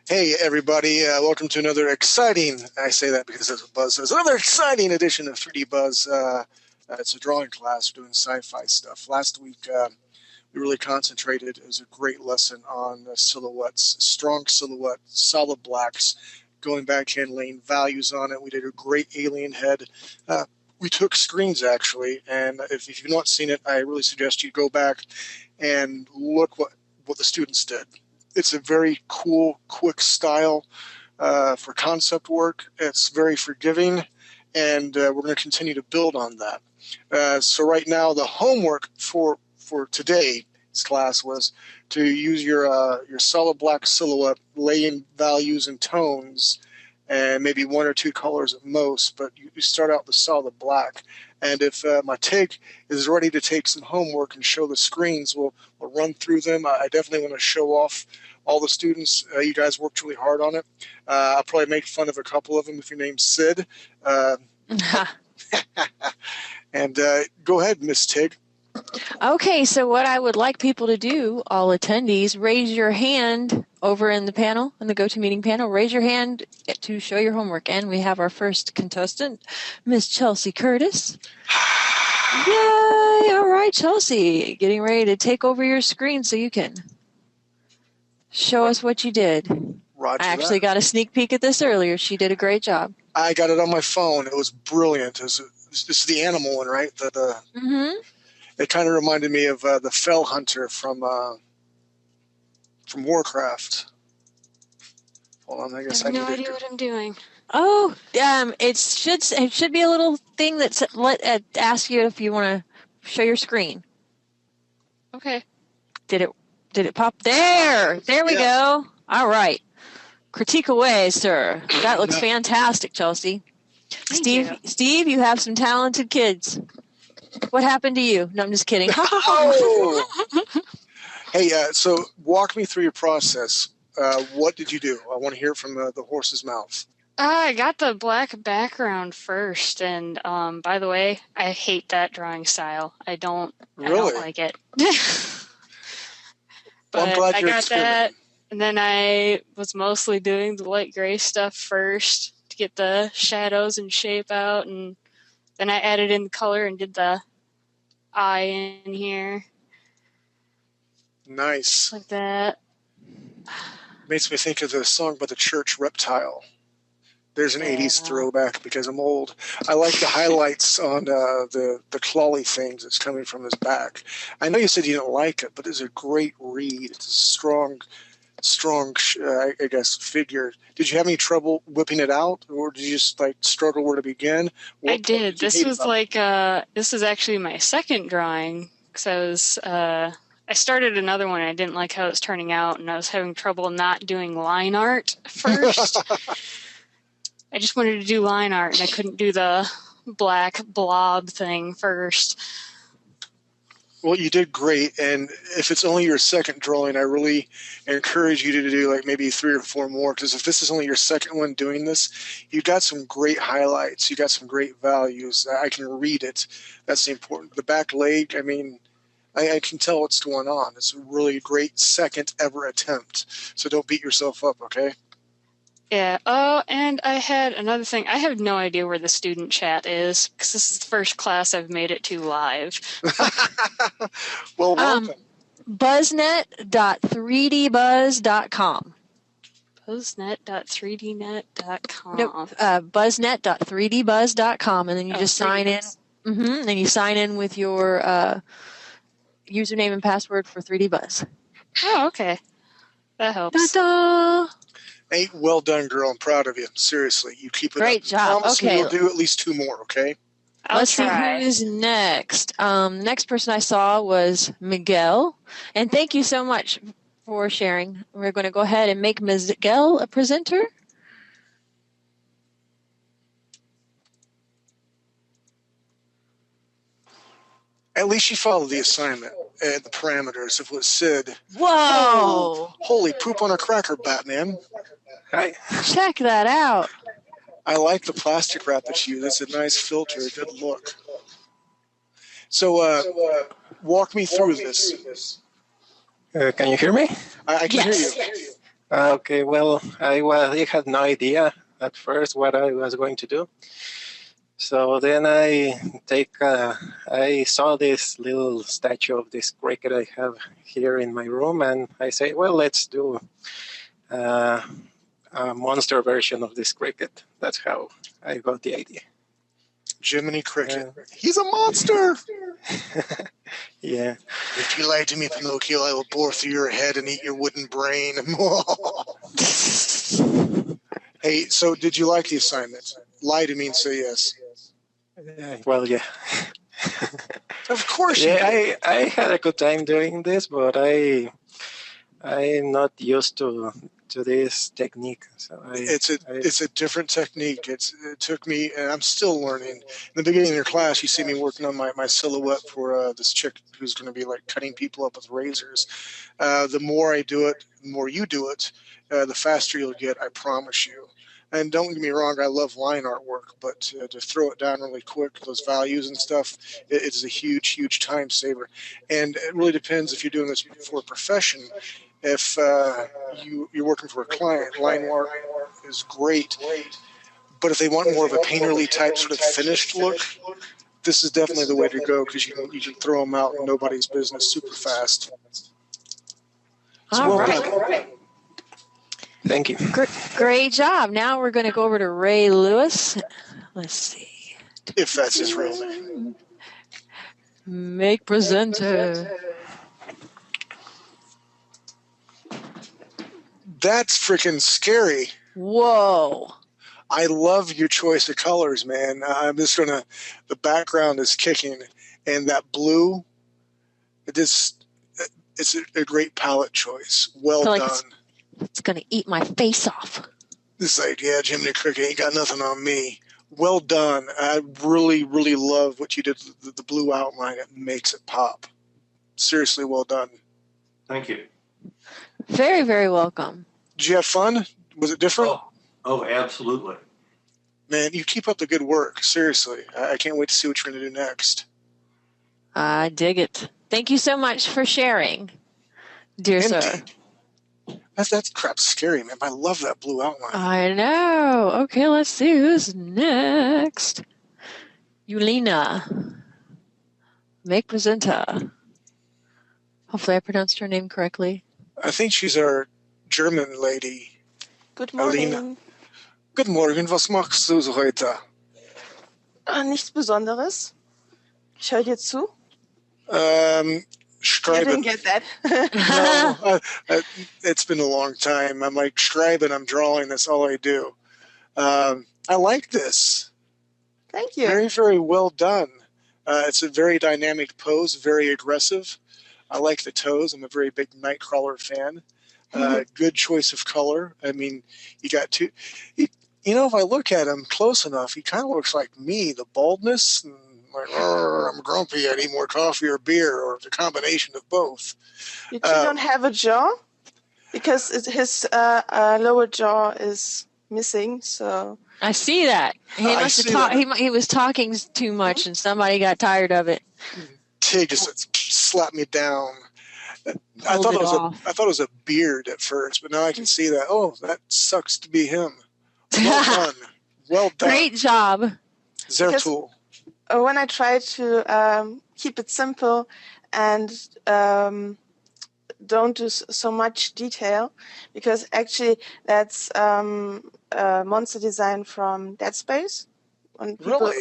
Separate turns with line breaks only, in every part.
Hey everybody, welcome to another exciting, I say that because it's a buzz, says another exciting edition of 3D Buzz. It's a drawing class, we're doing sci-fi stuff. Last week we really concentrated, it was a great lesson on silhouettes, strong silhouette, solid blacks, going back and laying values on it. We did a great alien head. We took screens actually, and if you've not seen it, I really suggest you go back and look what the students did. It's a very cool, quick style for concept work. It's very forgiving, and we're going to continue to build on that. So right now, the homework for today's class was to use your solid black silhouette, lay in values and tones, and maybe one or two colors at most, but you start out with solid black. And if my TIG is ready to take some homework and show the screens, we'll run through them. I definitely want to show off all the students. You guys worked really hard on it. I'll probably make fun of a couple of them if your name's Sid. And go ahead, Miss Tig.
Okay, so what I would like people to do, all attendees, raise your hand over in the panel, in the GoToMeeting panel. Raise your hand to show your homework. And we have our first contestant, Miss Chelsea Curtis. Yay! All right, Chelsea, getting ready to take over your screen so you can show us what you did.
Roger
I actually got a sneak peek at this earlier. She did a great job.
I got it on my phone. It was brilliant. This is the animal one, right? It kind of reminded me of the Fell Hunter from Warcraft. Hold on, I guess
I have no idea what I'm doing.
Oh, it should be a little thing that asks you if you want to show your screen.
Okay.
Did it pop? There we go. All right. Critique away, sir. That looks fantastic, Chelsea. Steve, you have some talented kids. What happened to you? No, I'm just kidding.
Oh! Hey, so walk me through your process. What did you do? I want to hear it from the horse's mouth.
I got the black background first, and by the way, I hate that drawing style. I don't like it. But
well,
I got that, and then I was mostly doing the light gray stuff first to get the shadows and shape out, and then I added in the color and did the eye in here.
Nice.
Like that.
Makes me think of the song by the Church Reptile. There's an 80s throwback because I'm old. I like the highlights on the clawy things that's coming from his back. I know you said you didn't like it, but it's a great read. It's a strong, I guess, figure. Did you have any trouble whipping it out, or did you just struggle where to begin?
I did. This was this is actually my second drawing because I started another one. I didn't like how it was turning out, and I was having trouble not doing line art first. I just wanted to do line art, and I couldn't do the black blob thing first.
Well, you did great, and if it's only your second drawing, I really encourage you to do maybe 3 or 4 more, because if this is only your second one doing this, you got some great highlights, you got some great values. I can read it. That's the important. The back leg, I mean, I can tell what's going on. It's a really great second ever attempt, so don't beat yourself up, okay?
Yeah. Oh, and I had another thing. I have no idea where the student chat is because this is the first class I've made it to live.
Well, welcome.
Buzznet.3dbuzz.com.
Buzznet.3dnet.com.
Nope. Buzznet.3dbuzz.com, and then you just sign in. Then you sign in with your username and password for 3D Buzz.
Oh, okay. That helps.
Ta-da!
Hey, well done, girl. I'm proud of you. Seriously, you keep it
Great
up.
job.
Promise me you'll do at least 2 more, okay?
Let's see who's next. Next person I saw was Miguel. And thank you so much for sharing. We're going to go ahead and make Miguel a presenter.
At least you follow the assignment and the parameters. If it was Sid.
Whoa!
Holy poop on a cracker, Batman. Hi.
Check that out.
I like the plastic wrap that you use. It's a nice filter, a good look. So walk me through this.
Can you hear me?
I can hear you.
Okay, well, I had no idea at first what I was going to do. So then I saw this little statue of this cricket I have here in my room, and I say, well, let's do a monster version of this cricket. That's how I got the idea.
Jiminy Cricket. He's a monster!
Yeah.
If you lie to me, Pinocchio, I will bore through your head and eat your wooden brain. Hey, so did you like the assignment? Lie to me and say yes.
Well, yeah.
Of course you did.
I had a good time doing this, but I'm not used to this technique. So
it's a different technique. It took me, and I'm still learning. In the beginning of your class, you see me working on my silhouette for this chick who's going to be like cutting people up with razors. The more I do it, the more you do it, the faster you'll get. I promise you. And don't get me wrong, I love line artwork, but to throw it down really quick, those values and stuff, it's a huge, huge time saver. And it really depends if you're doing this for a profession. If you're working for a client, line art is great. But if they want more of a painterly type sort of finished look, this is definitely the way to go because you can throw them out in nobody's business super fast. So
All
well
right.
done.
Thank you.
Great job. Now we're going to go over to Ray Lewis. Let's see.
If that's his real name.
Make presenter.
That's freaking scary.
Whoa.
I love your choice of colors, man. I'm just gonna. The background is kicking, and that blue. It's a great palette choice. Well
Feel like
done.
It's going to eat my face off.
It's like, yeah, Jiminy Cricket ain't got nothing on me. Well done. I really, really love what you did. The blue outline, it makes it pop. Seriously, well done.
Thank you.
Very, very welcome.
Did you have fun? Was it different?
Oh, absolutely.
Man, you keep up the good work. Seriously. I can't wait to see what you're going to do next.
I dig it. Thank you so much for sharing, dear sir.
That crap's scary, man. I love that blue outline.
I know. Okay, let's see who's next. Yulina. Make presenter. Hopefully I pronounced her name correctly.
I think she's our German lady.
Good morning.
Alina. Guten Morgen, was machst du so heute?
Nichts Besonderes. Ich höre dir zu. You
Schreiben.
didn't get that.
No, it's been a long time. I'm like schreiben, I'm drawing, that's all I do. I like this.
Thank you.
Very, very well done. It's a very dynamic pose, very aggressive. I like the toes. I'm a very big Nightcrawler fan. Good choice of color. I mean, you got two. You know, if I look at him close enough, he kind of looks like me, the baldness. And like, I'm grumpy, I need more coffee or beer, or the combination of both.
You two don't have a jaw? Because his lower jaw is missing, so...
I see that. He was talking too much and somebody got tired of it.
Tig just slapped me down. I thought it was a beard at first, but now I can see that. Oh, that sucks to be him. Well done. Well done.
Great job.
Zertul.
When I try to keep it simple and don't do so much detail, because actually that's a monster design from Dead Space.
Really?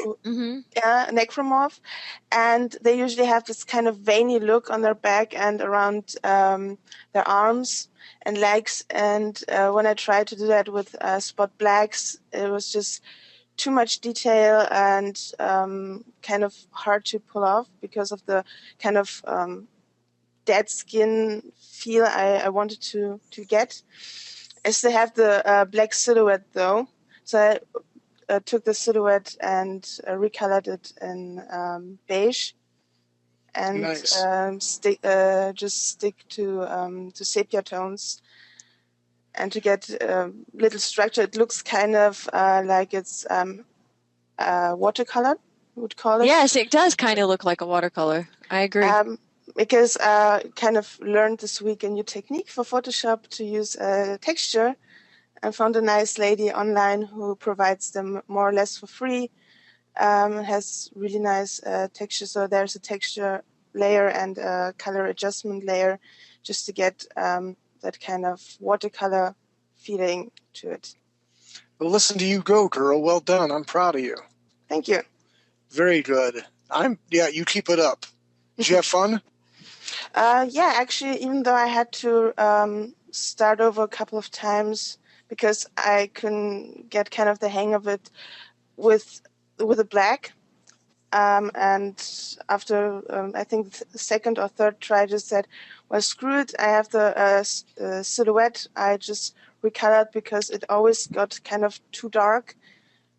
Yeah, necromorph, and they usually have this kind of veiny look on their back and around their arms and legs. And when I tried to do that with spot blacks, it was just too much detail and kind of hard to pull off because of the kind of dead skin feel I wanted to get. I still have the black silhouette though, so I took the silhouette and recolored it in beige, and
Nice.
just stick to sepia tones, and to get a little structure. It looks kind of like it's watercolor, we would call it.
Yes, it does kind of look like a watercolor. I agree.
because kind of learned this week a new technique for Photoshop to use texture. I found a nice lady online who provides them more or less for free. Has really nice texture. So there's a texture layer and a color adjustment layer just to get that kind of watercolor feeling to it.
Well, listen to you go, girl. Well done. I'm proud of you.
Thank you.
Very good. You keep it up. Did you have fun?
Yeah, actually, even though I had to start over a couple of times because I couldn't get kind of the hang of it with the black. And after I think the second or third try, I just said, well, screw it. I have the silhouette. I just recolored because it always got kind of too dark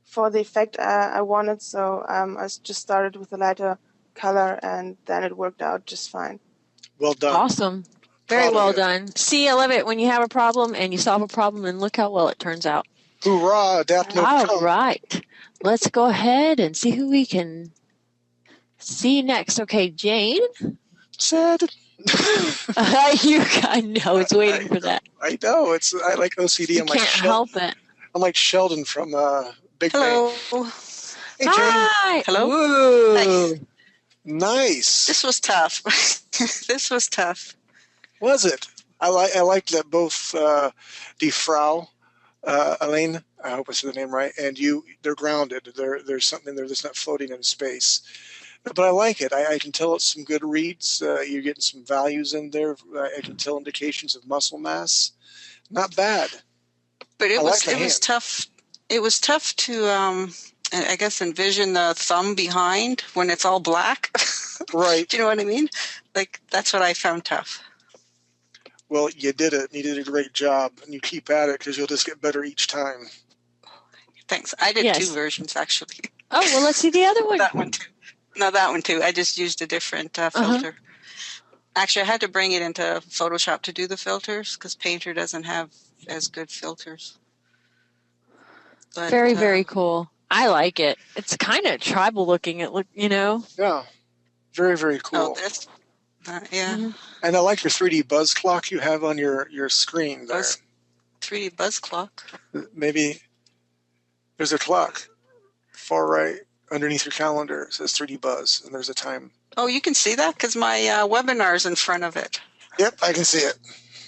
for the effect I wanted. So I just started with a lighter color, and then it worked out just fine.
Well done.
Awesome. Very well done. See, I love it when you have a problem and you solve a problem, and look how well it turns out.
Hoorah, adapting.
All right. Let's go ahead and see who we can see next. Okay, Jane.
Said.
I know, it's waiting for that.
I know. I like OCD.
You can't help it.
I'm like Sheldon from Big
Hello.
Bang. Hey, Jane.
Hi.
Hello.
Woo.
Hi.
Nice.
This was tough. This was tough.
Was it? I like that both Die Frau, Elaine, I hope I said the name right, and you, they're grounded. There's something there that's not floating in space. But I like it. I can tell it's some good reads. You're getting some values in there. I can tell indications of muscle mass. Not bad.
But it was tough. It was tough to I guess envision the thumb behind when it's all black.
Right.
Do you know what I mean? Like that's what I found tough.
Well, you did it. You did a great job, and you keep at it because you'll just get better each time.
Thanks. I did 2 versions actually.
Oh, well, let's see the other one.
That one too. No, that one too. I just used a different filter. Actually, I had to bring it into Photoshop to do the filters because Painter doesn't have as good filters. But,
very, very cool. I like it. It's kind of tribal looking.
Yeah. Very, very cool.
Oh, that's, yeah.
Mm-hmm.
And I like your 3D buzz clock you have on your screen there.
3D buzz clock.
Maybe there's a clock far right underneath your calendar. It says 3D buzz, and there's a time.
Oh, you can see that because my webinar's in front of it.
Yep, I can see it.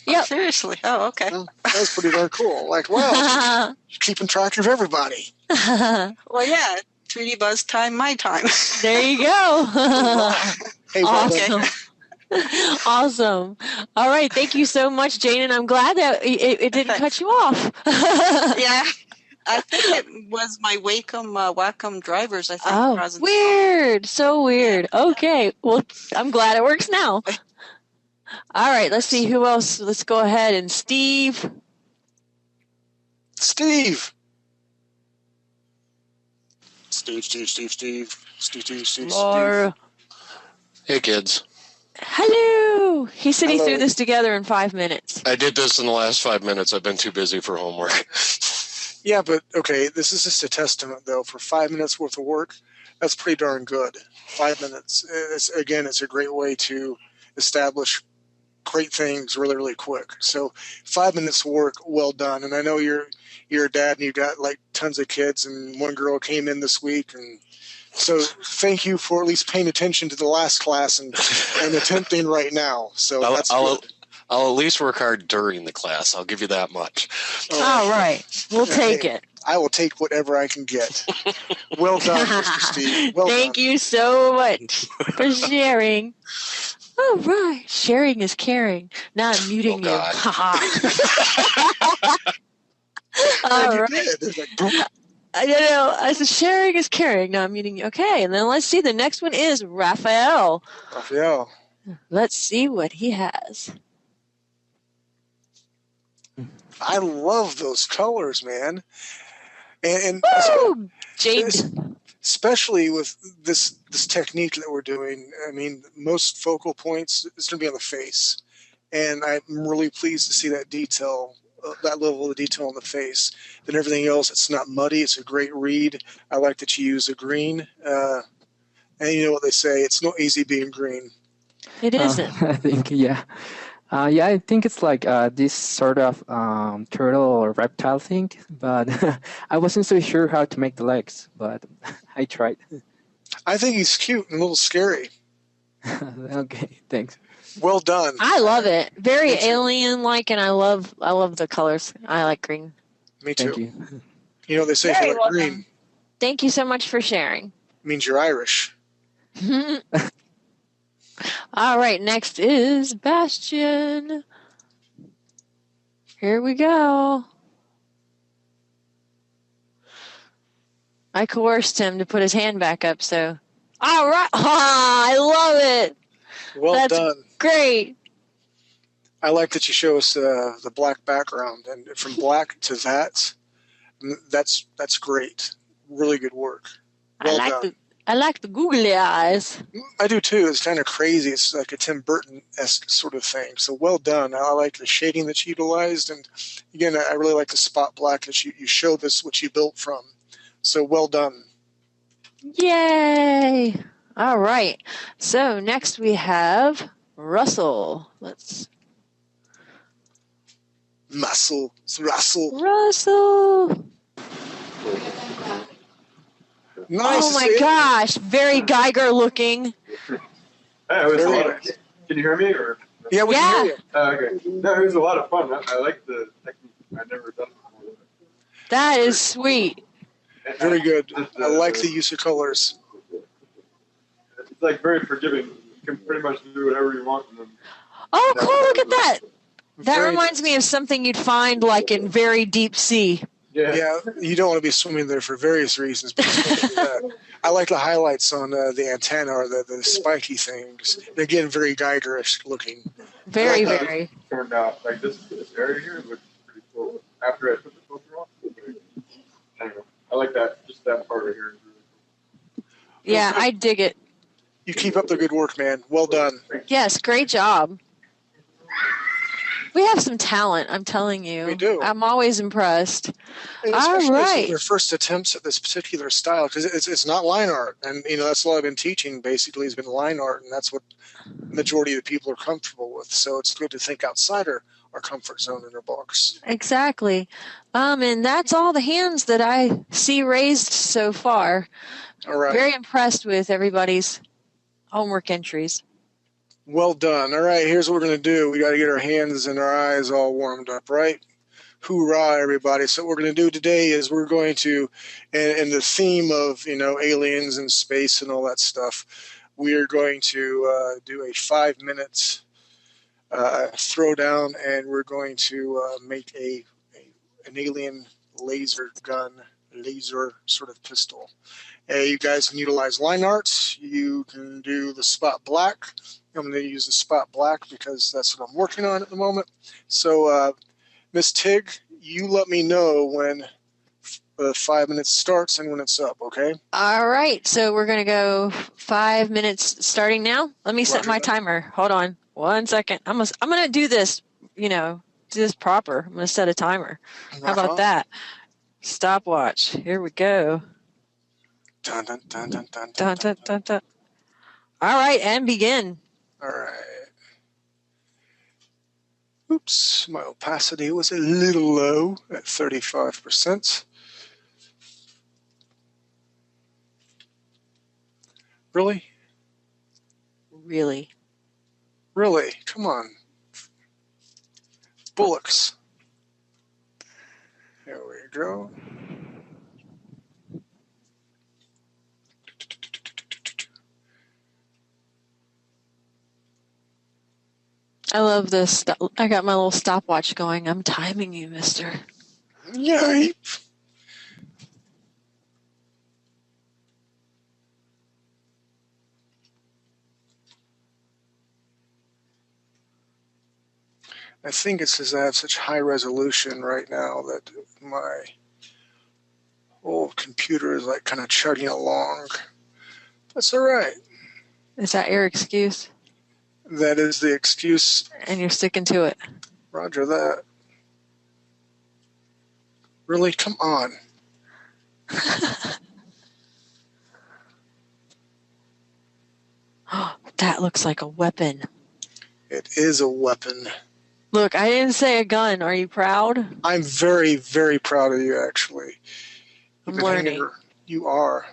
Yep.
Oh, seriously? Oh, okay.
Well, that was pretty darn cool. Like, wow, you're keeping track of everybody.
Well, yeah. 3D buzz time, my time.
There you go.
Hey, well
awesome. Awesome. All right. Thank you so much, Jane. And I'm glad that it didn't cut you off.
Yeah. I think it was my Wacom drivers, I think.
Oh, weird. So weird. Okay. Well, I'm glad it works now. All right. Let's see who else. Let's go ahead. And Steve.
Steve.
Laura.
Hey, kids.
Hello. He said he
Hello.
threw this together in 5 minutes.
I did this in the last 5 minutes. I've been too busy for homework.
Yeah, but okay, this is just a testament, though. For 5 minutes worth of work, that's pretty darn good. 5 minutes. It's a great way to establish great things really, really quick. So 5 minutes work, well done. And I know you're a dad and you've got like tons of kids, and one girl came in this week, and so thank you for at least paying attention to the last class and attempting right now. So that's good.
I'll at least work hard during the class. I'll give you that much.
All right. We'll take it.
I will take whatever I can get. Well done, Mr. Steve. Well
Thank
done.
you so much for sharing. All right. Sharing is caring. Now I'm muting you.
God.
All
You
right.
did. It's like, boom.
I don't know. I said sharing is caring. Now I'm muting you. Okay. And then let's see. The next one is Raphael.
Raphael.
Let's see what he has.
I love those colors, man. And
Woo! Jade.
especially with this technique that we're doing, I mean, most focal points is going to be on the face. And I'm really pleased to see that detail, that level of detail on the face. Then everything else, it's not muddy. It's a great read. I like that you use a green. And you know what they say, it's no easy being green.
It isn't.
I think, yeah. Yeah, I think it's like this sort of turtle or reptile thing, but I wasn't so sure how to make the legs, but I tried.
I think he's cute and a little scary.
Okay, thanks.
Well done.
I love it. Very
Me too.
alien-like, and I love the colors. I like green.
Me too.
Thank you.
You know what they say, if
Very
you like
well
green,
done. Thank you so much for sharing.
means you're Irish.
All right, next is Bastion. Here we go. I coerced him to put his hand back up, so. All right. I love it.
Well
That's
done.
great.
I like that you show us the black background, and from black to that's great. Really good work. Well done.
I like the googly eyes.
I do too. It's kind of crazy. It's like a Tim Burton-esque sort of thing. So well done. I like the shading that you utilized, and again, I really like the spot black that you showed us what you built from. So well done.
Yay! All right. So next we have Russell. Let's
Russell.
Russell.
Nice.
Oh my gosh! Very Geiger looking.
Hey, it was a lot of, can you hear me? Or?
Yeah, we can hear you.
Okay. No, it was a lot of fun. I like the technique. I've never done it before.
That is sweet.
Very good. I like the use of colors.
It's like very forgiving. You can pretty much do whatever you want. And then,
Oh, cool! Look at that. That
Very
reminds me of something you'd find like in very deep sea.
Yeah, you don't want to be swimming there for various reasons. But I like the highlights on the antenna or the spiky things. And again, very Geigerish looking.
Very,
like
very.
It turned out like this area here looks pretty cool. After I put the filter on, anyway, I like that. Just that part right here is really cool.
Yeah, I dig it.
You keep up the good work, man. Well done.
Yes, great job. We have some talent, I'm telling you.
We do.
I'm always impressed.
And
All
especially
right.
their first attempts at this particular style, because it's not line art, and that's all I've been teaching. Basically, has been line art, and that's what the majority of the people are comfortable with. So it's good to think outside our comfort zone in our books.
Exactly. And that's all the hands that I see raised so far.
All right.
Very impressed with everybody's homework entries.
Well done. All right, here's what we're going to do. We got to get our hands and our eyes all warmed up, right? Hoorah, everybody. So what we're going to do today is we're going to, in the theme of, aliens and space and all that stuff, we are going to do a 5-minute throwdown, and we're going to make an alien laser sort of pistol. You guys can utilize line arts. You can do the spot black. I'm going to use the spot black because that's what I'm working on at the moment. So, Miss Tig, you let me know when the 5 minutes starts and when it's up, okay?
All right. So we're going to go 5 minutes starting now. Let me set my timer. Hold on 1 second. I'm going to do this, do this proper. I'm going to set a timer. How about that? Stopwatch. Here we go.
Dun, dun, dun, dun, dun,
Dun, dun, dun, dun. All right, and begin.
All right. Oops, my opacity was a little low at 35%. Really?
Really?
Really? Come on. Bullocks. Here we go.
I love this. I got my little stopwatch going. I'm timing you, mister.
Yay! I think it's because I have such high resolution right now that my old computer is like kind of chugging along. That's all right.
Is that your excuse?
That is the excuse.
And you're sticking to it.
Roger that. Really? Come on.
That looks like a weapon.
It is a weapon.
Look, I didn't say a gun. Are you proud?
I'm very, very proud of you, actually.
I'm learning.
You are.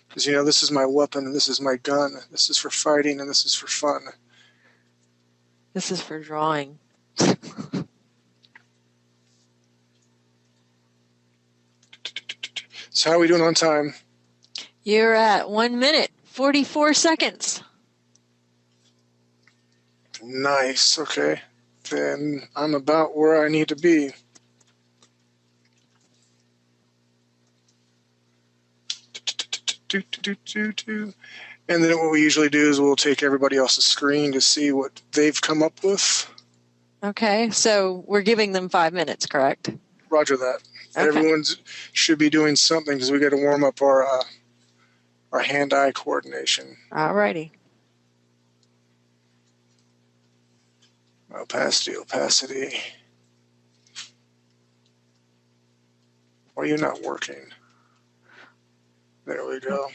Because, you know, this is my weapon and this is my gun. This is for fighting and this is for fun.
This is for drawing.
So how are we doing on time?
You're at 1 minute, 44 seconds.
Nice. Okay. Then I'm about where I need to be. And then what we usually do is we'll take everybody else's screen to see what they've come up with.
Okay, so we're giving them 5 minutes, correct?
Roger that.
Okay.
Everyone should be doing something because we got to warm up our hand-eye coordination.
Alrighty.
Opacity. Why are you not working? There we go.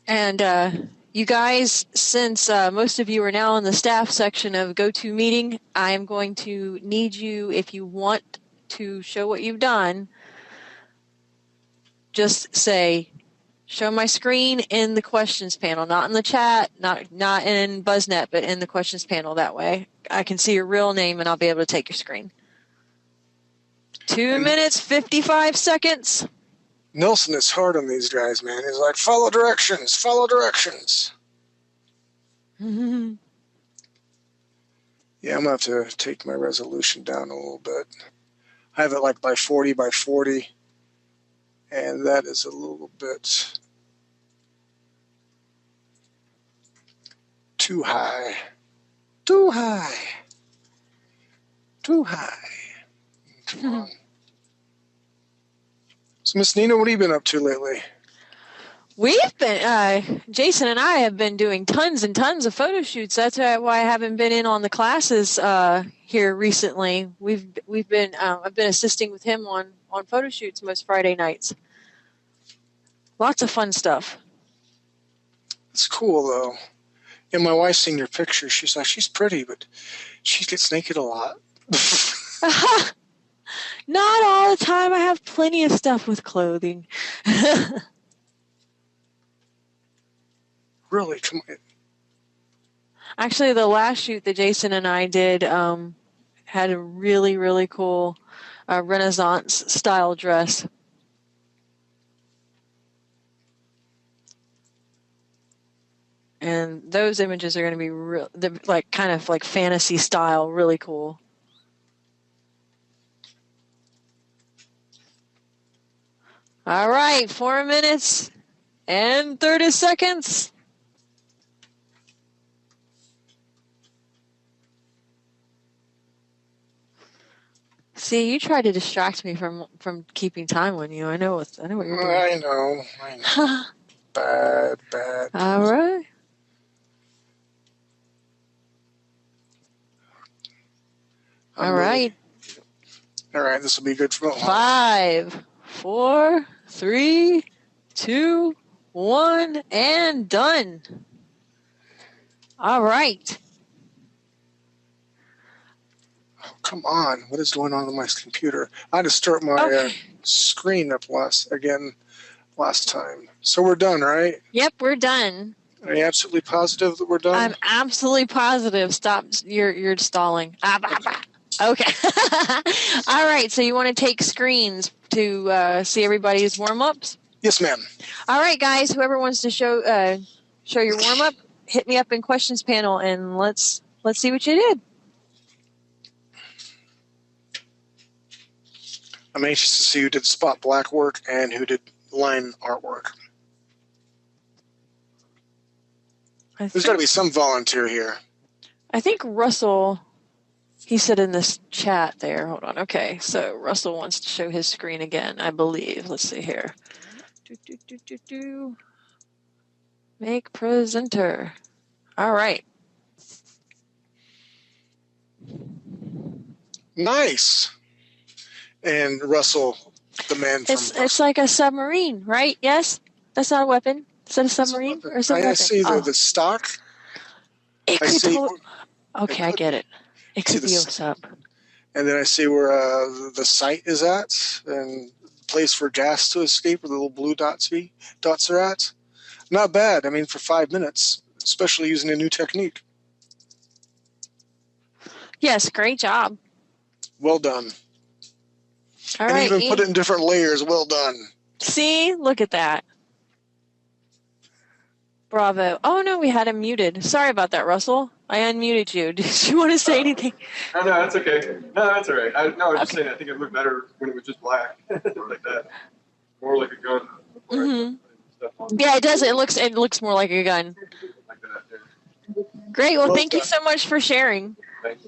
And you guys, since most of you are now in the staff section of GoToMeeting, I am going to need you, if you want to show what you've done, just say, show my screen in the questions panel, not in the chat, not in BuzzNet, but in the questions panel. That way I can see your real name and I'll be able to take your screen. 2 minutes, 55 seconds.
Nelson is hard on these guys, man. He's like, follow directions. Yeah, I'm going to have to take my resolution down a little bit. I have it like by 40 by 40, and that is a little bit too high. Come on. So, Miss Nina, what have you been up to lately?
We've been, Jason and I have been doing tons and tons of photo shoots. That's why I haven't been in on the classes here recently. I've been assisting with him on photo shoots most Friday nights. Lots of fun stuff.
It's cool though. And my wife's seen your picture. She's like, she's pretty, but she gets naked a lot.
Not all the time. I have plenty of stuff with clothing.
Really? Come on.
Actually, the last shoot that Jason and I did had a really, really cool Renaissance style dress. And those images are going to be real, like kind of like fantasy style, really cool. All right, 4 minutes and 30 seconds. See, you tried to distract me from keeping time on you. I know what you're doing.
I know. Bad.
All right. All right,
this will be good for
5, 4, 3, 2, 1, and done. All right.
Oh, come on. What is going on with my computer? I had to start my screen up last time. So we're done, right?
Yep, we're done.
Are you absolutely positive that we're done?
I'm absolutely positive. Stop. You're stalling. Okay. All right. So you want to take screens to see everybody's warm-ups?
Yes, ma'am.
All right, guys. Whoever wants to show your warm-up, hit me up in questions panel, and let's see what you did.
I'm anxious to see who did spot black work and who did line artwork. There's got to be some volunteer here.
I think Russell, he said in this chat there. Hold on. Okay, so Russell wants to show his screen again, I believe. Let's see here. Make presenter. All right.
Nice. And Russell, the man from...
It's like a submarine, right? Yes? That's not a weapon. Is that a submarine or some
I
weapon?
see the stock.
It
I
could
see.
okay, I get it. It
see
could be a
the-
sub.
And then I see where the site is at, and place for gas to escape, where the little blue dots are at. Not bad. I mean, for 5 minutes, especially using a new technique.
Yes, great job.
Well done.
All
and
right,
even put it in different layers. Well done.
See, look at that. Bravo. Oh no, we had him muted. Sorry about that, Russell. I unmuted you. Did you want to say anything?
No, that's okay. No, that's all right. I was just saying, I think it looked better when it was just black, like that. More like a gun.
Mm-hmm. Yeah, it does. It looks more like a gun.
Like that, yeah.
Great. Well, thank you so much for sharing.
Thanks.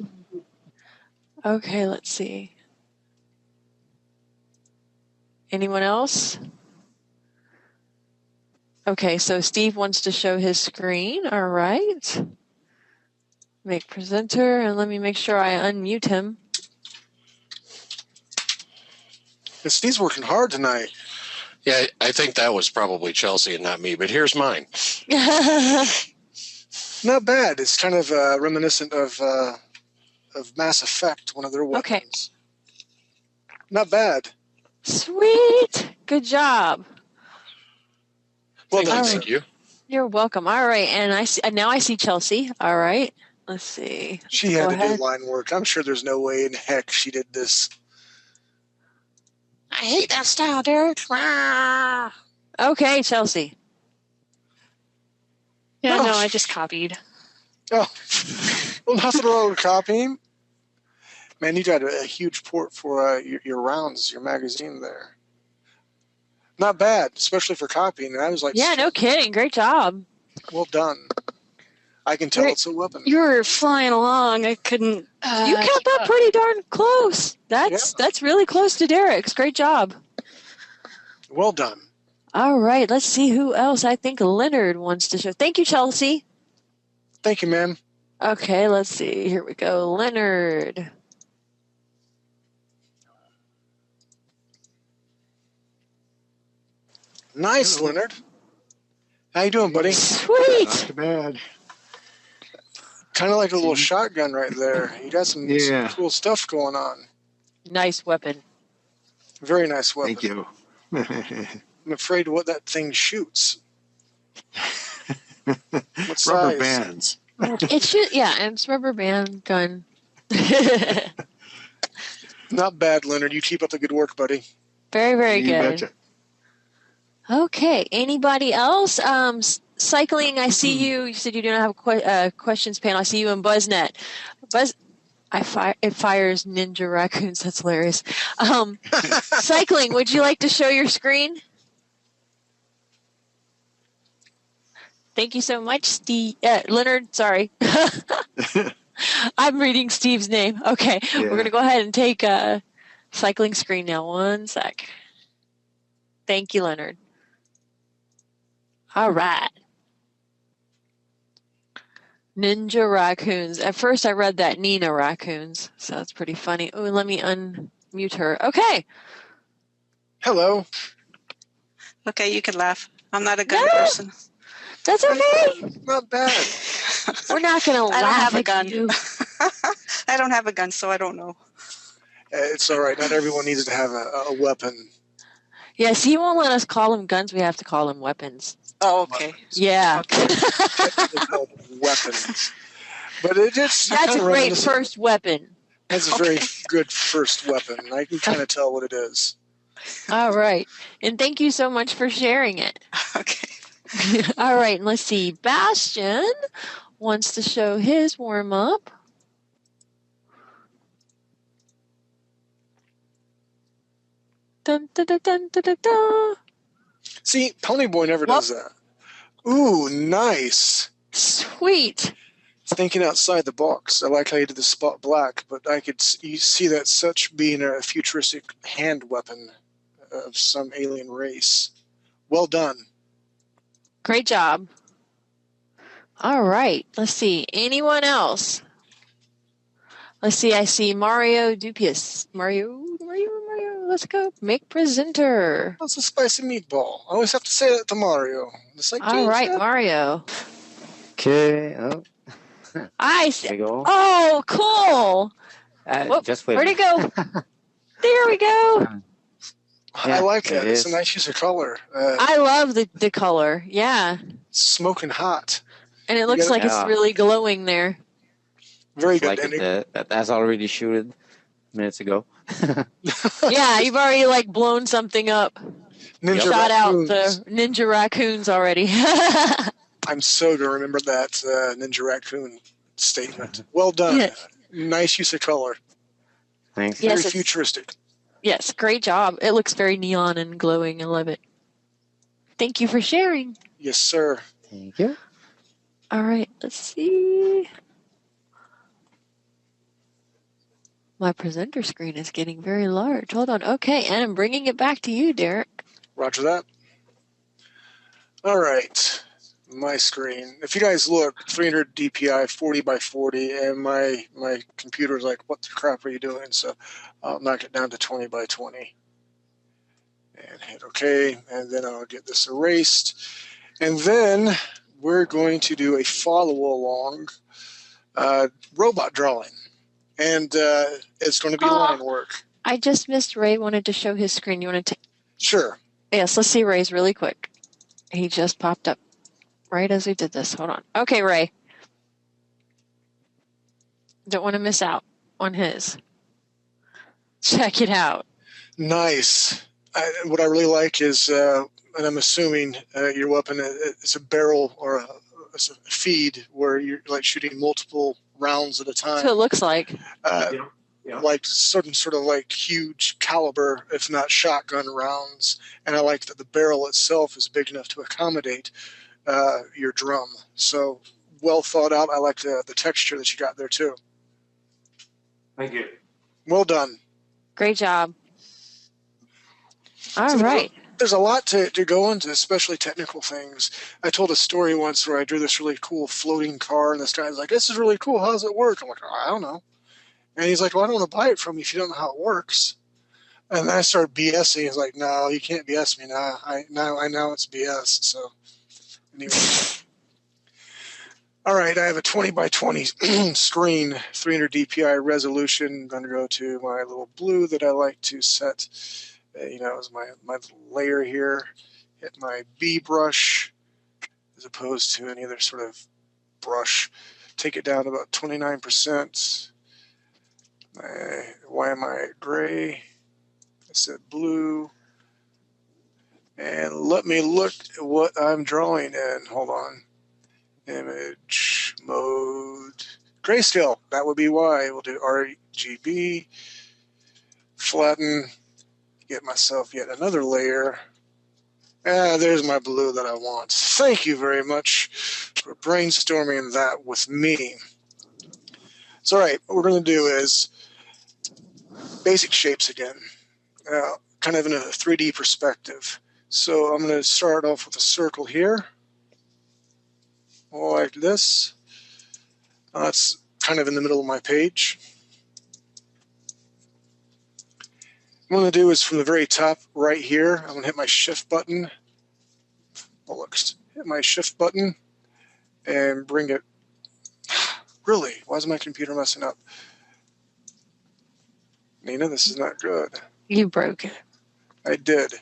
Okay, let's see. Anyone else? Okay, so Steve wants to show his screen. All right. Make presenter, and let me make sure I unmute him.
Steve's working hard tonight.
Yeah, I think that was probably Chelsea and not me, but here's mine.
Not bad. It's kind of reminiscent of Mass Effect, one of their weapons.
Okay.
Not bad.
Sweet. Good job.
Well
done.
done.
Thank you.
You're welcome. All right, and now I see Chelsea. All right. Let's see.
She had to do line work. I'm sure there's no way in heck she did this.
I hate that style, Derek. Okay, Chelsea.
Yeah, no, I just copied.
Oh, well, nothing wrong with copying. Man, you got a huge port for your rounds, your magazine there. Not bad, especially for copying. And I was like,
yeah, no kidding. Great job.
Well done. I can tell it's a weapon.
You were flying along. I couldn't.
You kept up pretty darn close. That's really close to Derek's. Great job.
Well done.
All right, let's see who else. I think Leonard wants to show. Thank you, Chelsea.
Thank you, ma'am.
Okay, let's see. Here we go. Leonard.
Nice, Leonard. How you doing, buddy?
Sweet.
Not too bad.
Kind of like a little shotgun right there. You got some cool stuff going on.
Nice weapon.
Very nice weapon.
Thank you.
I'm afraid what that thing shoots. What size?
Rubber bands.
It shoot, yeah, and it's rubber band gun.
Not bad, Leonard. You keep up the good work, buddy.
Very, very
You
good.
betcha.
Okay. Anybody else? Cycling. I see you. You said you don't have a questions panel. I see you in BuzzNet. It fires ninja raccoons. That's hilarious. Cycling. Would you like to show your screen? Thank you so much, Steve. Leonard. Sorry. I'm reading Steve's name. Okay.
Yeah.
We're gonna go ahead and take a cycling screen now. One sec. Thank you, Leonard. All right. Ninja raccoons. At first I read that Nina raccoons, so that's pretty funny. Oh, let me unmute her. Okay.
Hello.
Okay, you can laugh. I'm not a gun person.
That's okay.
Not bad.
We're not going to laugh
I don't have a
at
gun.
you.
I don't have a gun, so I don't know.
It's all right. Not everyone needs to have a weapon.
Yes, he won't let us call them guns. We have to call them weapons.
Oh, okay.
Yeah.
Technically called weapons. But
That's a great first weapon.
That's a very good first weapon. I can kind of tell what it is.
All right. And thank you so much for sharing it.
Okay.
All right. And let's see. Bastian wants to show his warm-up. Dun, dun, dun, dun, dun, dun, dun.
See, Ponyboy never does that. Ooh, nice.
Sweet.
Thinking outside the box. I like how you did the spot black, but you see that such being a futuristic hand weapon of some alien race. Well done.
Great job. All right. Let's see. Anyone else? Let's see. I see Mario Dupius. Mario. let's go. Make presenter.
That's a spicy meatball. I always have to say that to Mario. It's like,
All right, Mario.
Okay. Oh,
I
there
see.
we go.
Oh, cool. Whoop,
Just wait.
where'd it go? There we go.
I like
there
that.
it
It's a
is.
nice use of color.
I love the color. Yeah.
Smoking hot.
And it looks like it's really glowing there.
Very
It's
good.
like that's already shooted minutes ago.
Yeah, you've already like blown something up.
Ninja
Shot
raccoons.
out the ninja raccoons already.
I'm so going to remember that ninja raccoon statement. Well done.
Yeah.
Nice use of color.
Thanks.
Very
Yes,
futuristic.
Yes, great job. It looks very neon and glowing. I love it. Thank you for sharing.
Yes, sir.
Thank you.
All right, let's see. My presenter screen is getting very large. Hold on. Okay, and I'm bringing it back to you, Derek.
Roger that. All right. My screen. If you guys look, 300 DPI, 40 by 40, and my computer's like, what the crap are you doing? So I'll knock it down to 20 by 20. And hit OK, and then I'll get this erased. And then we're going to do a follow-along robot drawing. And it's going to be line work.
I just missed Ray wanted to show his screen. You want to take?
Sure.
Yes, let's see Ray's really quick. He just popped up right as we did this. Hold on. Okay, Ray. Don't want to miss out on his. Check it out.
Nice. What I really like is, and I'm assuming your weapon is a barrel or a feed where you're like shooting multiple rounds at a time.
So it looks like.
Like sort of like huge caliber, if not shotgun rounds. And I like that the barrel itself is big enough to accommodate your drum. So well thought out. I like the texture that you got there too.
Thank you.
Well done.
Great job. All right.
There's a lot to go into, especially technical things. I told a story once where I drew this really cool floating car, and this guy's like, "This is really cool. How does it work?" I'm like, "Oh, I don't know." And he's like, "Well, I don't want to buy it from you if you don't know how it works." And then I started BSing. He's like, "No, you can't BS me now. I know it's BS." So anyway. All right, I have a 20 by 20 screen, 300 DPI resolution. I'm going to go to my little blue that I like to set, as my little layer here. Hit my B brush as opposed to any other sort of brush. Take it down to about 29%. Why am I gray? I said blue. And let me look at what I'm drawing in. Hold on. Image mode. Grayscale. That would be why. We'll do RGB. Flatten. Get myself yet another layer. There's my blue that I want. Thank you very much for brainstorming that with me. So, all right, what we're going to do is basic shapes again, kind of in a 3D perspective. So I'm going to start off with a circle here, like this. That's kind of in the middle of my page. What I'm going to do is from the very top right here, I'm going to hit my shift button. Hit my shift button and bring it. Really? Why is my computer messing up? Nina, this is not good.
You broke it.
I did.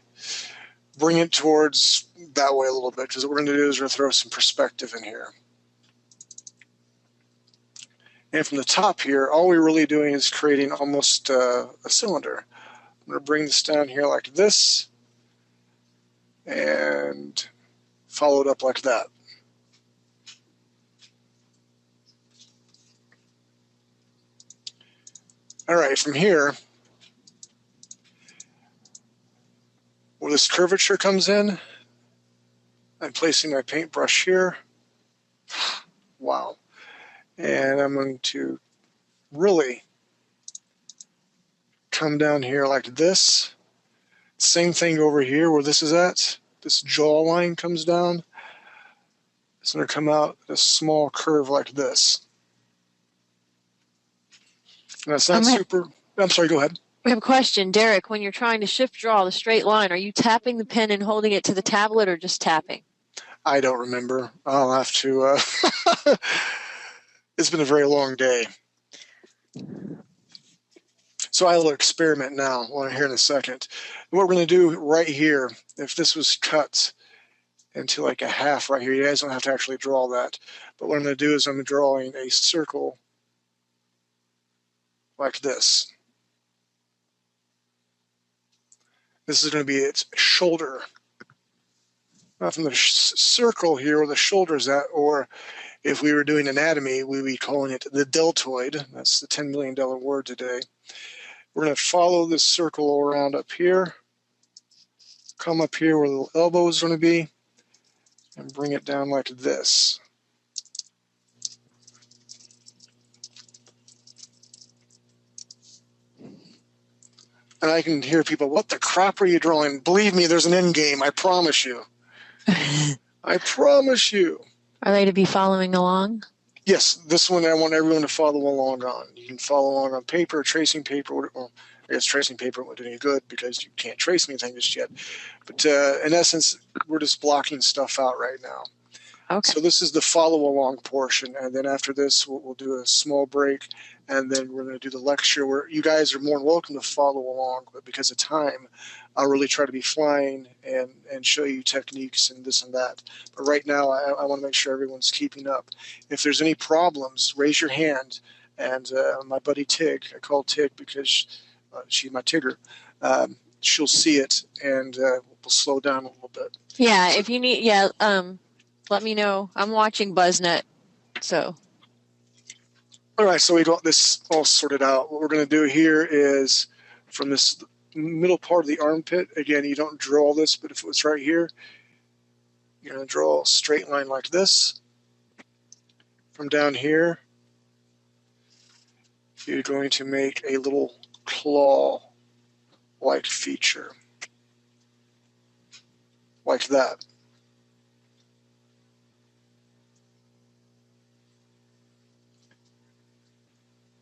Bring it towards that way a little bit, because what we're going to do is we're going to throw some perspective in here. And from the top here, all we're really doing is creating almost a cylinder. I'm going to bring this down here like this and follow it up like that. All right, from here, where this curvature comes in, I'm placing my paintbrush here. Wow. And I'm going to really come down here like this. Same thing over here where this is at. This jaw line comes down. It's going to come out a small curve like this. Now it's not super. I'm sorry, go ahead.
We have a question. Derek, when you're trying to shift draw the straight line, are you tapping the pen and holding it to the tablet or just tapping?
I don't remember. I'll have to. It's been a very long day. So I will experiment now. Well, here in a second. And what we're going to do right here, if this was cut into like a half right here, you guys don't have to actually draw that. But what I'm going to do is I'm drawing a circle like this. This is going to be its shoulder. Now from the circle here where the shoulder's at, or if we were doing anatomy, we'd be calling it the deltoid. That's the $10 million word today. We're going to follow this circle around up here, come up here where the elbow is going to be, and bring it down like this. And I can hear people, what the crap are you drawing? Believe me, there's an end game, I promise you. I promise you.
Are they to be following along?
Yes, this one I want everyone to follow along on. You can follow along on paper, tracing paper, or I guess tracing paper won't do any good because you can't trace anything just yet. But in essence, we're just blocking stuff out right now.
Okay.
So this is the follow along portion, and then after this, we'll do a small break, and then we're going to do the lecture where you guys are more than welcome to follow along, but because of time, I'll really try to be flying and show you techniques and this and that. But right now, I want to make sure everyone's keeping up. If there's any problems, raise your hand, and my buddy Tig, I call Tig because she's my Tigger, she'll see it, and we'll slow down a little bit.
Yeah, if you need, let me know. I'm watching BuzzNet, so.
All right, so we got this all sorted out. What we're going to do here is from this middle part of the armpit, again, you don't draw this, but if it was right here, you're going to draw a straight line like this. From down here, you're going to make a little claw-like feature, like that.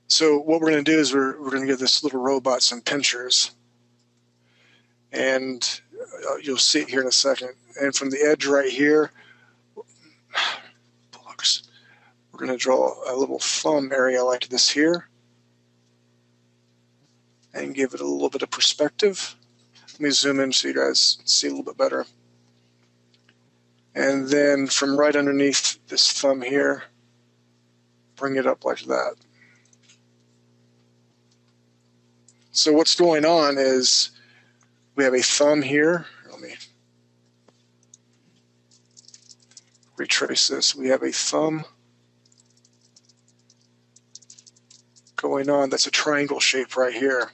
So what we're going to do is we're going to give this little robot some pinchers, and you'll see it here in a second. And from the edge right here, bugs, we're going to draw a little thumb area like this here, and give it a little bit of perspective. Let me zoom in so you guys see a little bit better. And then from right underneath this thumb here, bring it up like that. So what's going on is we have a thumb here. Let me retrace this. We have a thumb going on. That's a triangle shape right here.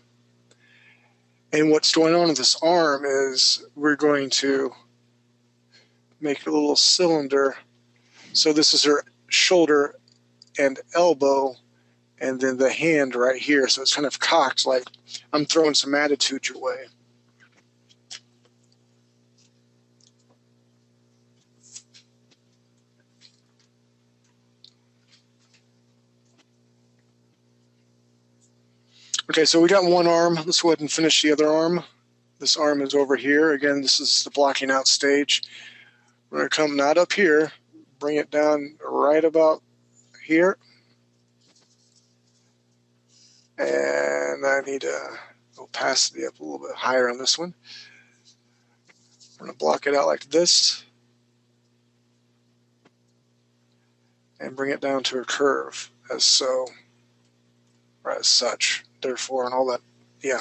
And what's going on with this arm is we're going to make a little cylinder. So this is her shoulder and elbow, and then the hand right here. So it's kind of cocked like I'm throwing some attitude your way. Okay, so we got one arm. Let's go ahead and finish the other arm. This arm is over here. Again, this is the blocking out stage. We're going to come not up here, bring it down right about here. And I need opacity up a little bit higher on this one. We're going to block it out like this and bring it down to a curve as so, or as such, therefore, and all that. Yeah.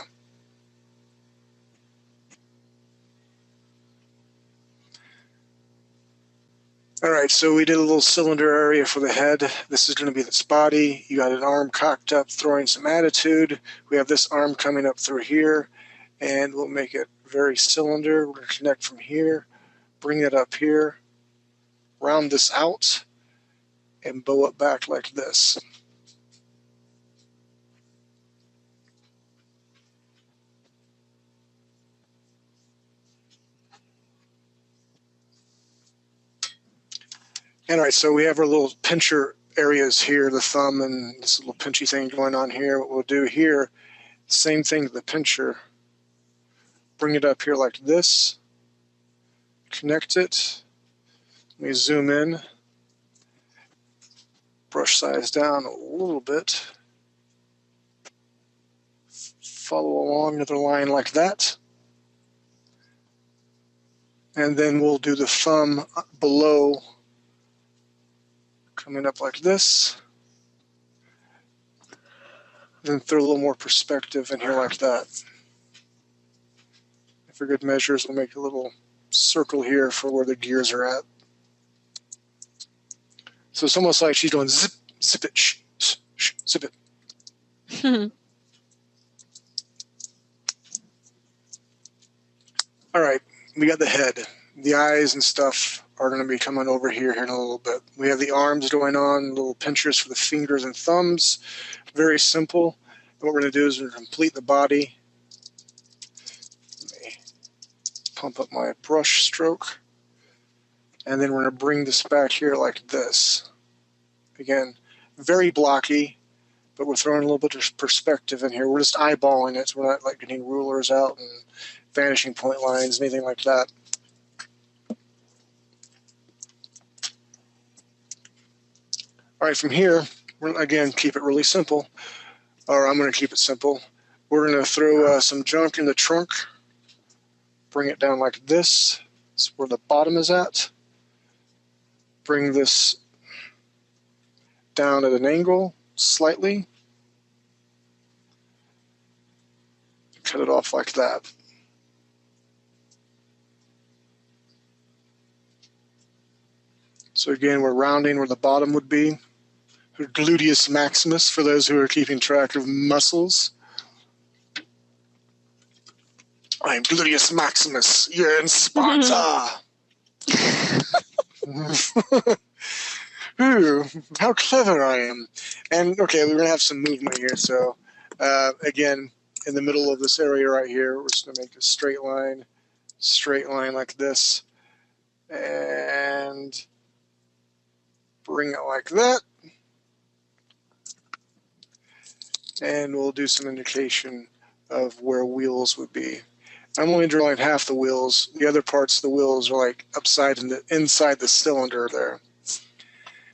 All right, so we did a little cylinder area for the head. This is going to be its body. You got an arm cocked up, throwing some attitude. We have this arm coming up through here, and we'll make it very cylinder. We're going to connect from here, bring it up here, round this out, and bow it back like this. All right, so we have our little pincher areas here, the thumb and this little pinchy thing going on here. What we'll do here Same thing to the pincher. Bring it up here like this. Connect it. Let me zoom in. Brush size down a little bit. Follow along another line like that. And then we'll do the thumb below, coming up like this. Then throw a little more perspective in here like that. For good measures, we'll make a little circle here for where the gears are at. So it's almost like she's going zip, zip it, zip it. All right, we got the head. The eyes and stuff are going to be coming over here in a little bit. We have the arms going on, little pinchers for the fingers and thumbs. Very simple. And what we're going to do is we're going to complete the body. Let me pump up my brush stroke. And then we're going to bring this back here like this. Again, very blocky, but we're throwing a little bit of perspective in here. We're just eyeballing it. So we're not like getting rulers out and vanishing point lines, anything like that. All right, from here, we're, again, keep it really simple. Or I'm going to keep it simple. We're going to throw some junk in the trunk. Bring it down like this. That's where the bottom is at. Bring this down at an angle slightly. Cut it off like that. So again, we're rounding where the bottom would be. Gluteus maximus for those who are keeping track of muscles. I'm Gluteus maximus. You're in Sparta. Ooh, how clever I am. And okay, we're going to have some movement here. So again, in the middle of this area right here, we're just going to make a straight line like this. And bring it like that. And we'll do some indication of where wheels would be. I'm only drawing half the wheels. The other parts of the wheels are like upside and inside the cylinder there.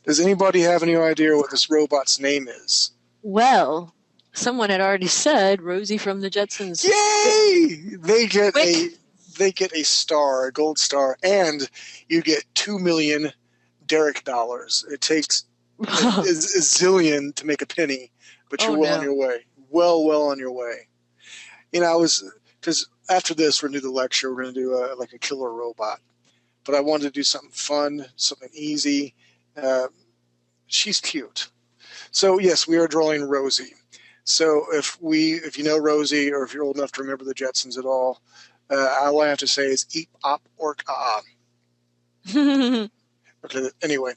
Does anybody have any idea what this robot's name is?
Well, someone had already said Rosie from the Jetsons.
Yay! They get a star, a gold star, and you get 2 million Derek dollars. It takes a zillion to make a penny, but you're well on your way. Well on your way. You know, because after this, we're going to do the lecture. We're going to do like a killer robot. But I wanted to do something fun, something easy. She's cute. So yes, we are drawing Rosie. So if you know Rosie, or if you're old enough to remember the Jetsons at all I have to say is eep, op, ork, ah. Okay, anyway,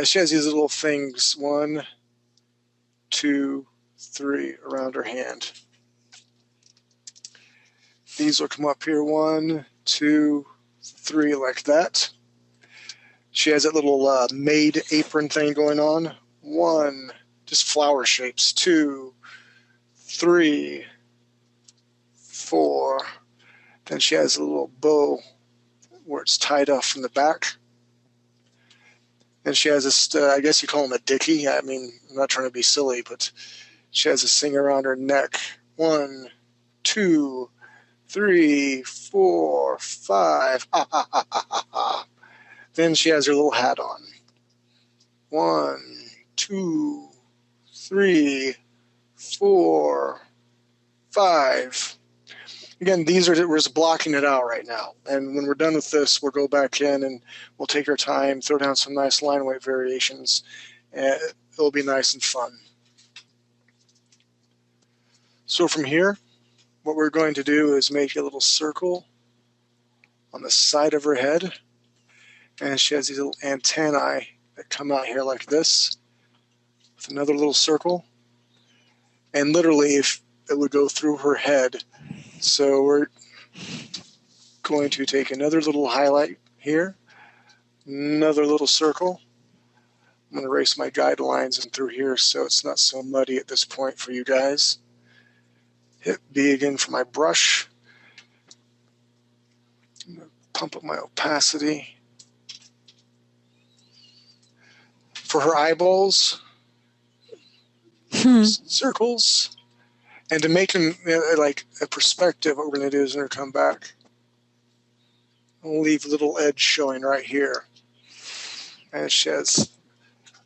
she has these little things, 1, 2, 3 around her hand. These will come up here, 1, 2, 3, like that. She has that little maid apron thing going on. 1, just flower shapes. 2, 3, 4. Then she has a little bow where it's tied off from the back. And she has this, I guess you call him a dicky. I mean, I'm not trying to be silly, but she has this thing around her neck. 1, 2, 3, 4, 5. Then she has her little hat on. 1, 2, 3, 4, 5. Again, we're just blocking it out right now. And when we're done with this, we'll go back in and we'll take our time, throw down some nice line weight variations. And it'll be nice and fun. So from here, what we're going to do is make a little circle on the side of her head. And she has these little antennae that come out here like this, with another little circle. And literally, if it would go through her head. So we're going to take another little highlight here, another little circle. I'm going to erase my guidelines in through here so it's not so muddy at this point for you guys. Hit B again for my brush. Pump up my opacity. For her eyeballs, circles. And to make them like a perspective, what we're going to do is we're going to come back. We'll leave a little edge showing right here. And she has,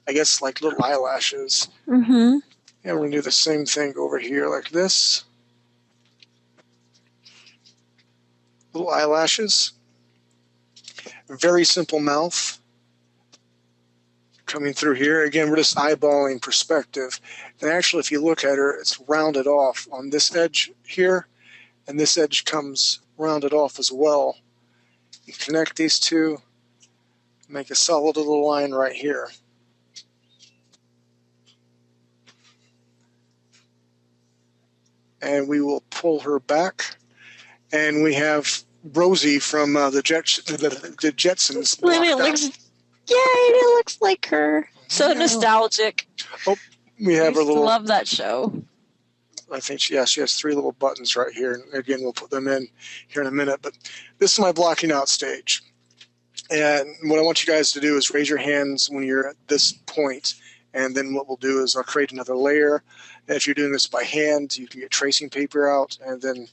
I guess, like little eyelashes.
Mm-hmm.
And we're going to do the same thing over here like this. Little eyelashes. Very simple mouth. Coming through here. Again, we're just eyeballing perspective. And actually, if you look at her, it's rounded off on this edge here. And this edge comes rounded off as well. You connect these two, make a solid little line right here. And we will pull her back. And we have Rosie from the Jetsons.
Yay, it looks like her. So nostalgic.
Oh, we have
I
her
used to
little.
love that show.
I think she has 3 little buttons right here. And again, we'll put them in here in a minute. But this is my blocking out stage. And what I want you guys to do is raise your hands when you're at this point. And then what we'll do is I'll create another layer. And if you're doing this by hand, you can get tracing paper out and then,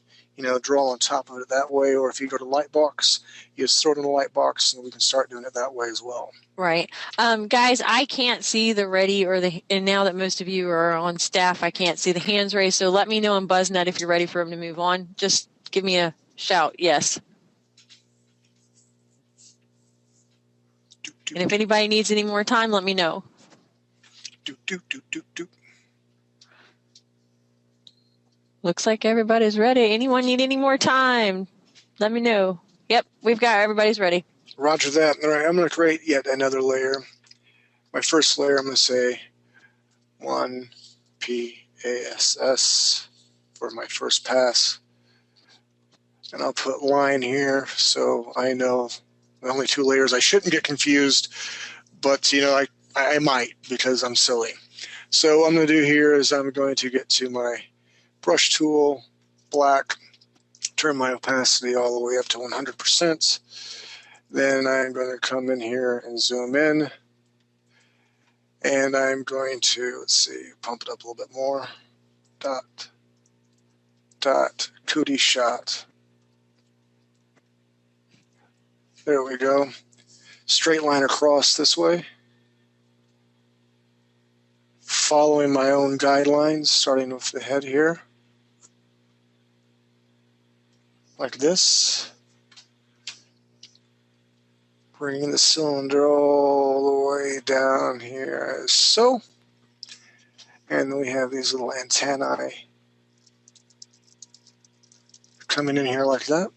draw on top of it that way. Or if you go to Lightbox, you just throw it in the Lightbox and we can start doing it that way as well.
Right. Guys, I can't see the ready and now that most of you are on staff, I can't see the hands raised. So let me know on BuzzNet if you're ready for them to move on. Just give me a shout. Yes. And if anybody needs any more time, let me know. Looks like everybody's ready. Anyone need any more time? Let me know. Yep, we've got everybody's ready.
Roger that. All right, I'm going to create yet another layer. My first layer, I'm going to say 1 PASS for my first pass. And I'll put line here so I know the only 2 layers. I shouldn't get confused, but I might because I'm silly. So what I'm going to do here is I'm going to get to my brush tool, black, turn my opacity all the way up to 100%. Then I'm going to come in here and zoom in. And I'm going to, pump it up a little bit more. Dot, dot, cootie shot. There we go. Straight line across this way. Following my own guidelines, starting with the head here. Like this. Bringing the cylinder all the way down here as so. And then we have these little antennae coming in here like that.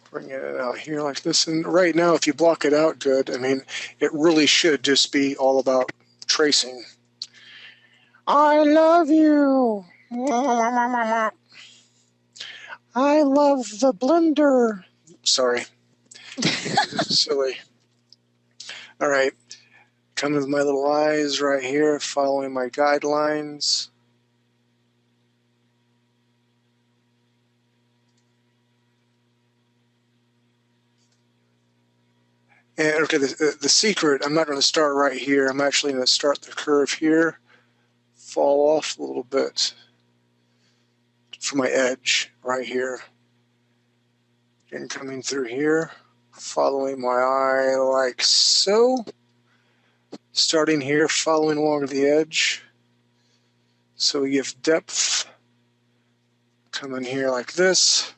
Bring it out here like this. And right now, if you block it out good, it really should just be all about tracing. I love you. I love the blender. Sorry. This is silly. All right. Come with my little eyes right here, following my guidelines. And okay, the secret, I'm not going to start right here. I'm actually going to start the curve here, fall off a little bit for my edge right here. And coming through here, following my eye like so. Starting here, following along the edge. So we give depth. Come in here like this.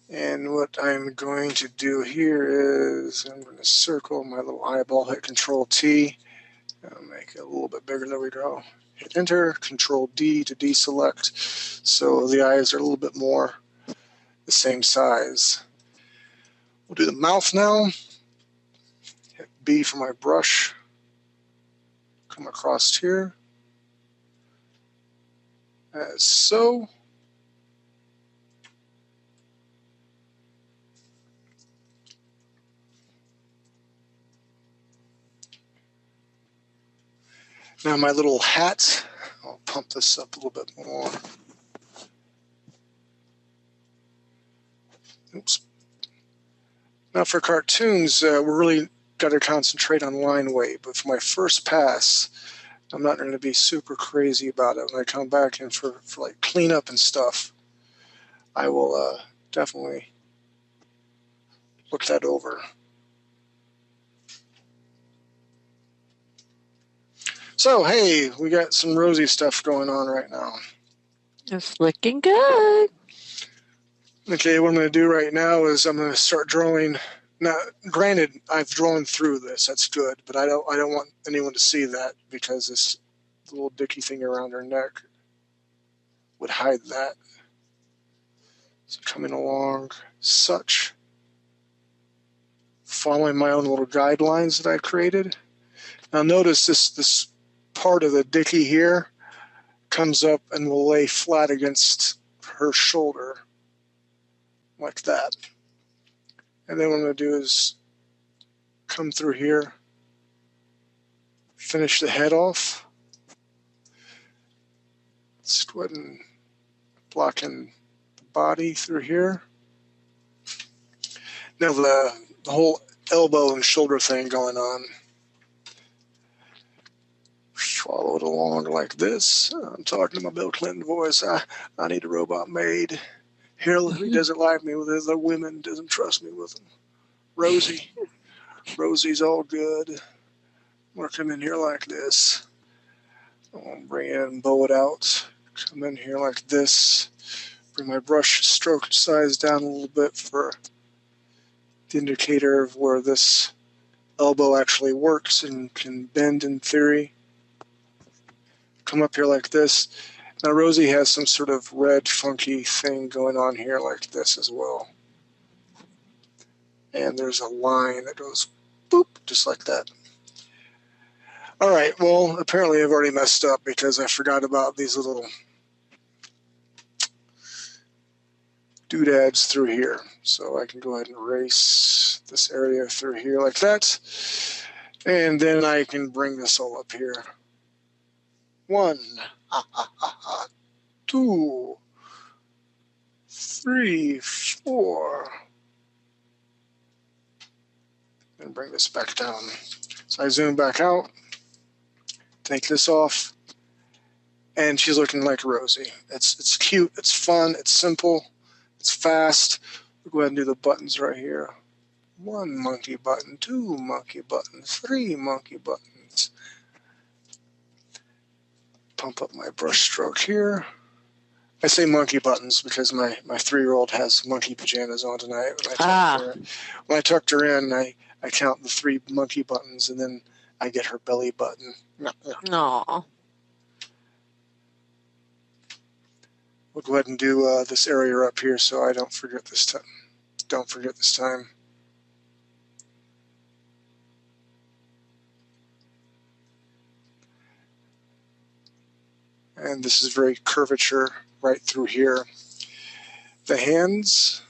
And what I'm going to do here is I'm going to circle my little eyeball, hit Control T. I'll make it a little bit bigger. There we go. Hit Enter, Control D to deselect. So the eyes are a little bit more the same size. We'll do the mouth now. Hit B for my brush. Come across here. As so. Now my little hat, I'll pump this up a little bit more. Oops. Now for cartoons, we're really got to concentrate on line weight, but for my first pass, I'm not going to be super crazy about it. When I come back in for like cleanup and stuff, I will definitely look that over. So, hey, we got some rosy stuff going on right now.
It's looking good.
Okay, what I'm going to do right now is I'm going to start drawing. Now, granted, I've drawn through this. That's good, but I don't want anyone to see that because this little dicky thing around her neck would hide that. So coming along, such, following my own little guidelines that I created. Now notice this part of the dicky here comes up and will lay flat against her shoulder like that. And then what I'm going to do is come through here, finish the head off. Let's go ahead and block in the body through here. Now the whole elbow and shoulder thing going on. Follow it along like this. I'm talking to my Bill Clinton voice. I need a robot maid. Hillary doesn't like me with other women, doesn't trust me with them. Rosie's all good. I'm going to come in here like this. I'm going to bring it and bow it out. Come in here like this. Bring my brush stroke size down a little bit for the indicator of where this elbow actually works and can bend in theory. Come up here like this. Now Rosie has some sort of red funky thing going on here like this as well. And there's a line that goes boop, just like that. All right, well, apparently I've already messed up because I forgot about these little doodads through here. So I can go ahead and erase this area through here like that. And then I can bring this all up here. 1, 2, 3, 4. And bring this back down. So I zoom back out, take this off, and she's looking like Rosie. It's cute, it's fun, it's simple, it's fast. We'll go ahead and do the buttons right here. 1 monkey button, 2 monkey buttons, 3 monkey buttons. Pump up my brush stroke here. I say monkey buttons because my 3-year-old has monkey pajamas on tonight. When I tucked her in, I count the 3 monkey buttons and then I get her belly button.
No.
We'll go ahead and do this area up here so I don't forget this time. Don't forget this time. And this is very curvature right through here. The hands.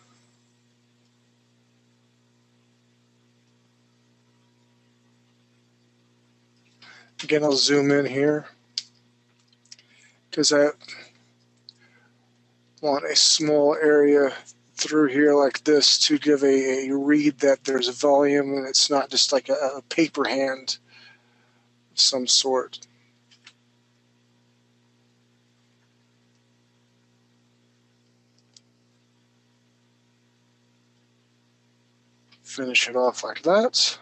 Again, I'll zoom in here because I want a small area through here like this to give a read that there's a volume and it's not just like a paper hand of some sort. Finish it off like that.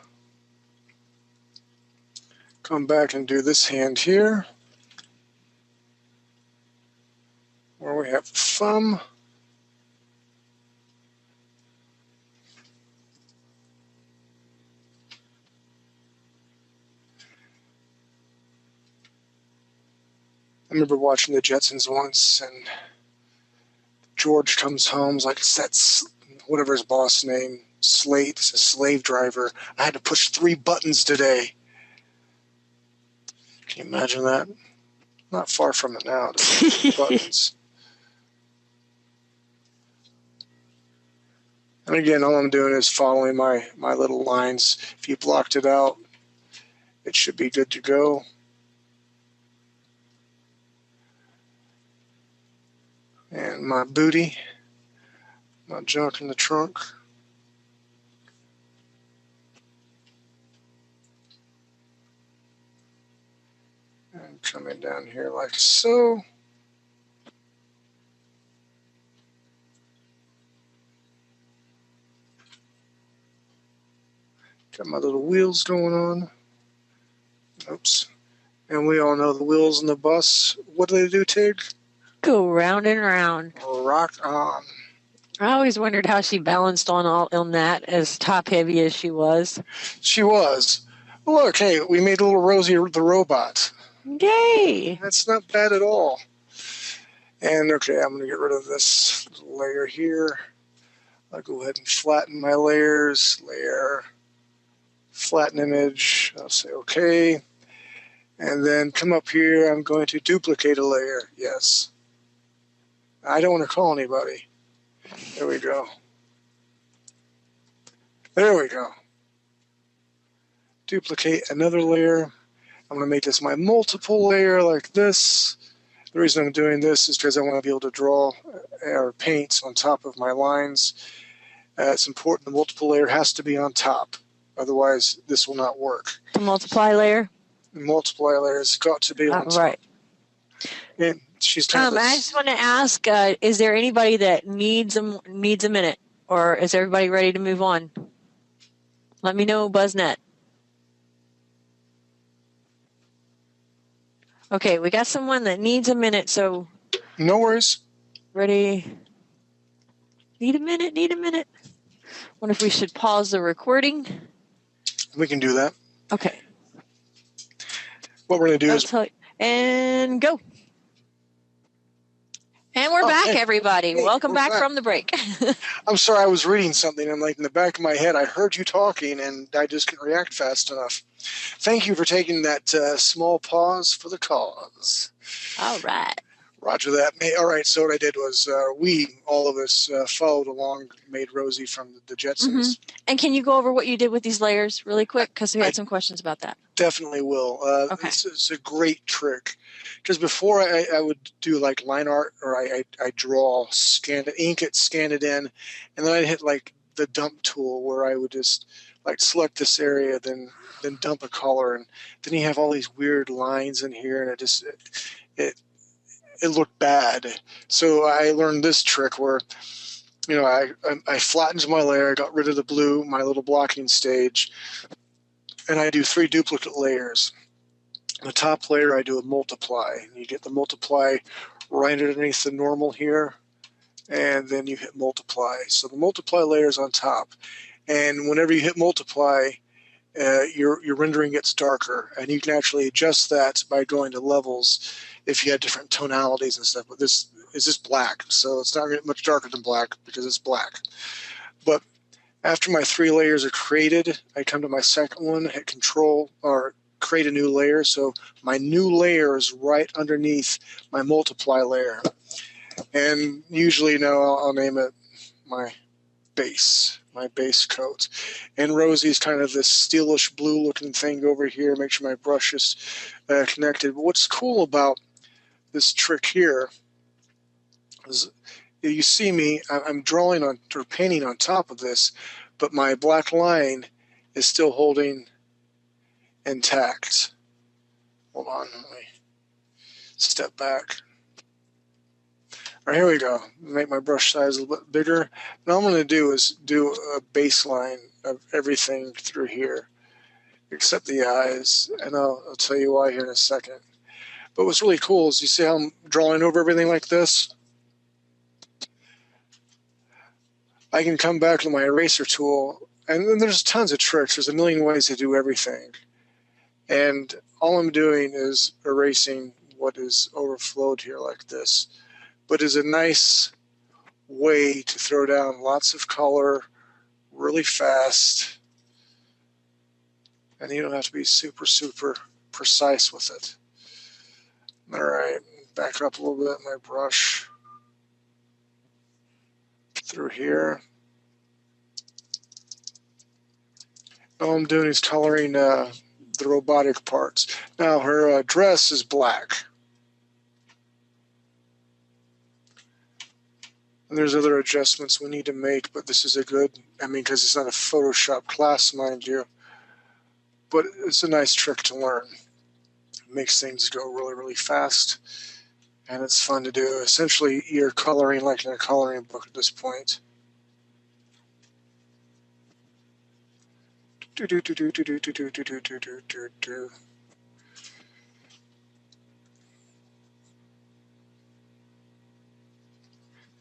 Come back and do this hand here, where we have the thumb. I remember watching the Jetsons once, and George comes home, like, it's that, whatever his boss name, Slate, it's a slave driver. I had to push 3 buttons today. Can you imagine that? Not far from it now. Buttons. And again, all I'm doing is following my little lines. If you blocked it out, it should be good to go. And my booty, my junk in the trunk. And coming down here like so. Got my little wheels going on. Oops. And we all know the wheels in the bus. What do they do, Tig?
Go round and round.
Rock on.
I always wondered how she balanced on that, as top heavy as she was.
She was. Look, hey, we made little Rosie the robot.
Yay!
That's not bad at all. And okay, I'm going to get rid of this layer here. I'll go ahead and flatten my layers. Layer, flatten image. I'll say okay. And then come up here. I'm going to duplicate a layer. Yes. I don't want to call anybody. There we go. There we go. Duplicate another layer. I'm going to make this my multiple layer like this. The reason I'm doing this is because I want to be able to draw or paint on top of my lines. It's important the multiple layer has to be on top. Otherwise, this will not work.
The multiply layer?
The multiply layer has got to be on top.
Right.
And she's
I just want to ask, is there anybody that needs a minute? Or is everybody ready to move on? Let me know, BuzzNet. Okay, we got someone that needs a minute, so...
No worries.
Ready? Need a minute. Wonder if we should pause the recording?
We can do that.
Okay.
What we're going to do is...
And go. And we're back,
hey,
everybody.
hey,
Welcome back from the break.
I'm sorry, I was reading something, and like in the back of my head, I heard you talking, and I just couldn't react fast enough. Thank you for taking that small pause for the cause.
All right.
Roger that. All right, so what I did was all of us, followed along, made Rosie from the Jetsons.
Mm-hmm. And can you go over what you did with these layers really quick? Because we had some questions about that.
Definitely will.
Okay.
This is a great trick. Because before I would do like line art, or I draw, scan it, ink it, scan it in, and then I'd hit like the dump tool where I would just like select this area, then dump a color, and then you have all these weird lines in here, and it looked bad. So I learned this trick where, you know, I flattened my layer, I got rid of the blue, my little blocking stage, and I do 3 duplicate layers. The top layer, I do a multiply. You get the multiply right underneath the normal here, and then you hit multiply. So the multiply layer is on top, and whenever you hit multiply, your rendering gets darker, and you can actually adjust that by going to levels if you had different tonalities and stuff. But this is just black, so it's not going to get much darker than black because it's black. But after my 3 layers are created, I come to my second one, hit Control, or create a new layer. So my new layer is right underneath my multiply layer. And usually, I'll name it my base coat. And Rosie's kind of this steelish blue looking thing over here. Make sure my brush is connected. But what's cool about this trick here is you see me, I'm drawing on or painting on top of this, but my black line is still holding intact. Hold on, let me step back. All right, here we go. Make my brush size a little bit bigger. Now all I'm going to do is do a baseline of everything through here, except the eyes, and I'll tell you why here in a second. But what's really cool is you see how I'm drawing over everything like this? I can come back to my eraser tool, and then there's tons of tricks. There's a million ways to do everything. And all I'm doing is erasing what is overflowed here like this. But it's a nice way to throw down lots of color really fast. And you don't have to be super, super precise with it. All right, back up a little bit, my brush through here. All I'm doing is coloring the robotic parts. Now her dress is black. And there's other adjustments we need to make, but this is a good, I mean, because it's not a Photoshop class, mind you, but it's a nice trick to learn. It makes things go really, really fast, and it's fun to do. Essentially, you're coloring like in a coloring book at this point. Do, do, do, do, do, do, do, do, do, do, do, do, do.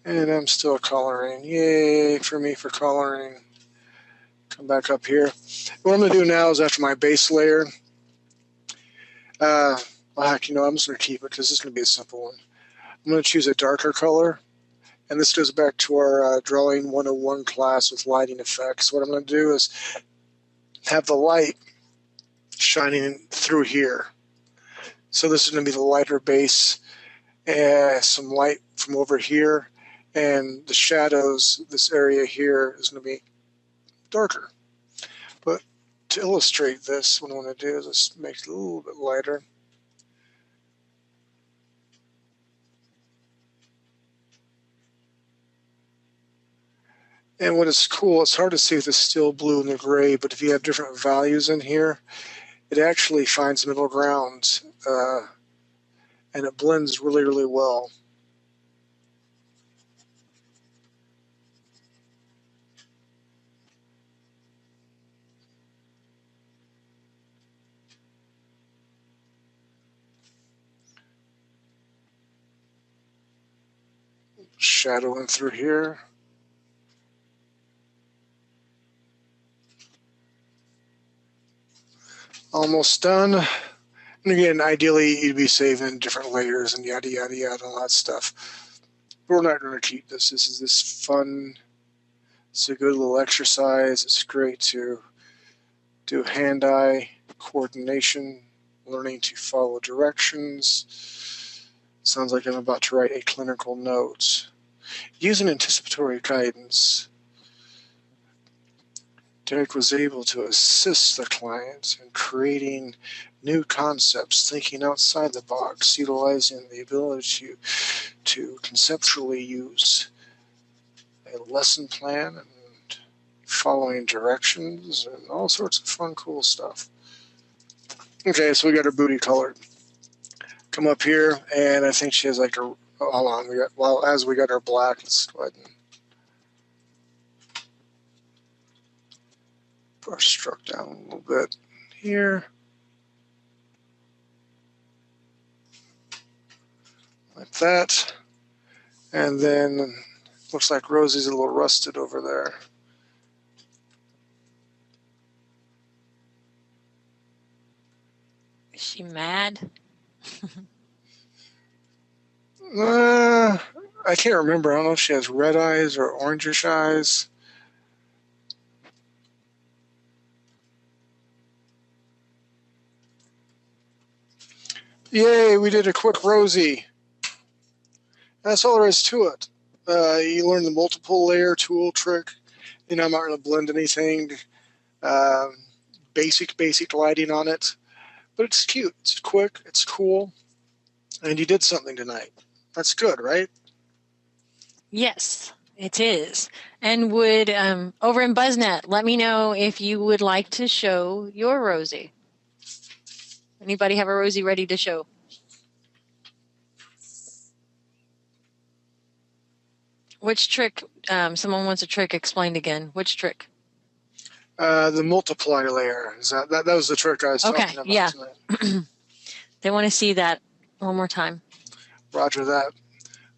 And I'm still coloring. Yay for me for coloring. Come back up here. What I'm going to do now is after my base layer, well, heck, you know, I'm just going to keep it because this is going to be a simple one. I'm going to choose a darker color. And this goes back to our Drawing 101 class with lighting effects. What I'm going to do is have the light shining through here. So this is going to be the lighter base, and some light from over here. And the shadows, this area here is going to be darker. But to illustrate this, what I want to do is just make it a little bit lighter. And what is cool, it's hard to see with the steel blue and the gray, but if you have different values in here, it actually finds middle ground, and it blends really, really well. Shadowing through here. Almost done. And again, ideally, you'd be saving different layers and yada, yada, yada, all that stuff. But we're not going to keep this. This is this fun. It's a good little exercise. It's great to do hand-eye coordination, learning to follow directions. Sounds like I'm about to write a clinical note. Using anticipatory guidance, Derek was able to assist the client in creating new concepts, thinking outside the box, utilizing the ability to conceptually use a lesson plan and following directions and all sorts of fun, cool stuff. Okay, so we got her booty colored. Come up here, and I think she has like a, hold on, as we got her black, let's go ahead and brush stroke down a little bit here. Like that. And then looks like Rosie's a little rusted over there.
Is she mad?
I can't remember. I don't know if she has red eyes or orangish eyes. Yay, we did a quick Rosie. That's all there is to it. You learn the multiple layer tool trick. You know, I'm not going to blend anything. Basic lighting on it. But it's cute. It's quick. It's cool. And you did something tonight. That's good, right?
Yes, it is. And would, over in BuzzNet, let me know if you would like to show your Rosie. Anybody have a Rosie ready to show? Which trick? Someone wants a trick explained again. Which trick?
The multiply layer. Is that was the trick I was talking about tonight.
They want to see that one more time.
Roger that.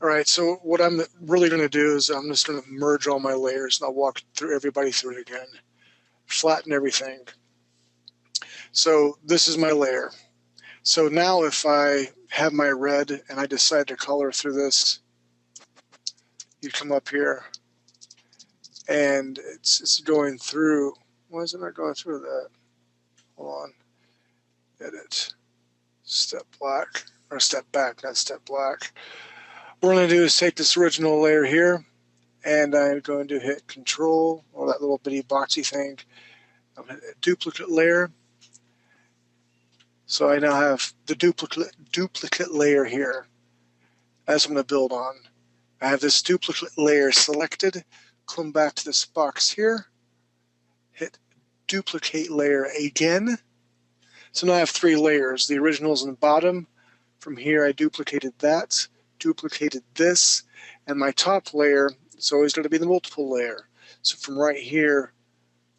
All right, so what I'm really going to do is I'm just going to merge all my layers, and I'll walk everybody through it again. Flatten everything. So this is my layer. So now if I have my red and I decide to color through this, you come up here, and it's going through. Why is it not going through that? Hold on. Edit. Step black, or step back, not step black. What we're going to do is take this original layer here, and I'm going to hit Control, or that little bitty boxy thing. I'm going to hit duplicate layer. So I now have the duplicate layer here. That's what I'm going to build on. I have this duplicate layer selected. Come back to this box here. Hit duplicate layer again. So now I have 3 layers. The original's in the bottom. From here I duplicated that, duplicated this, and my top layer is always going to be the multiple layer. So from right here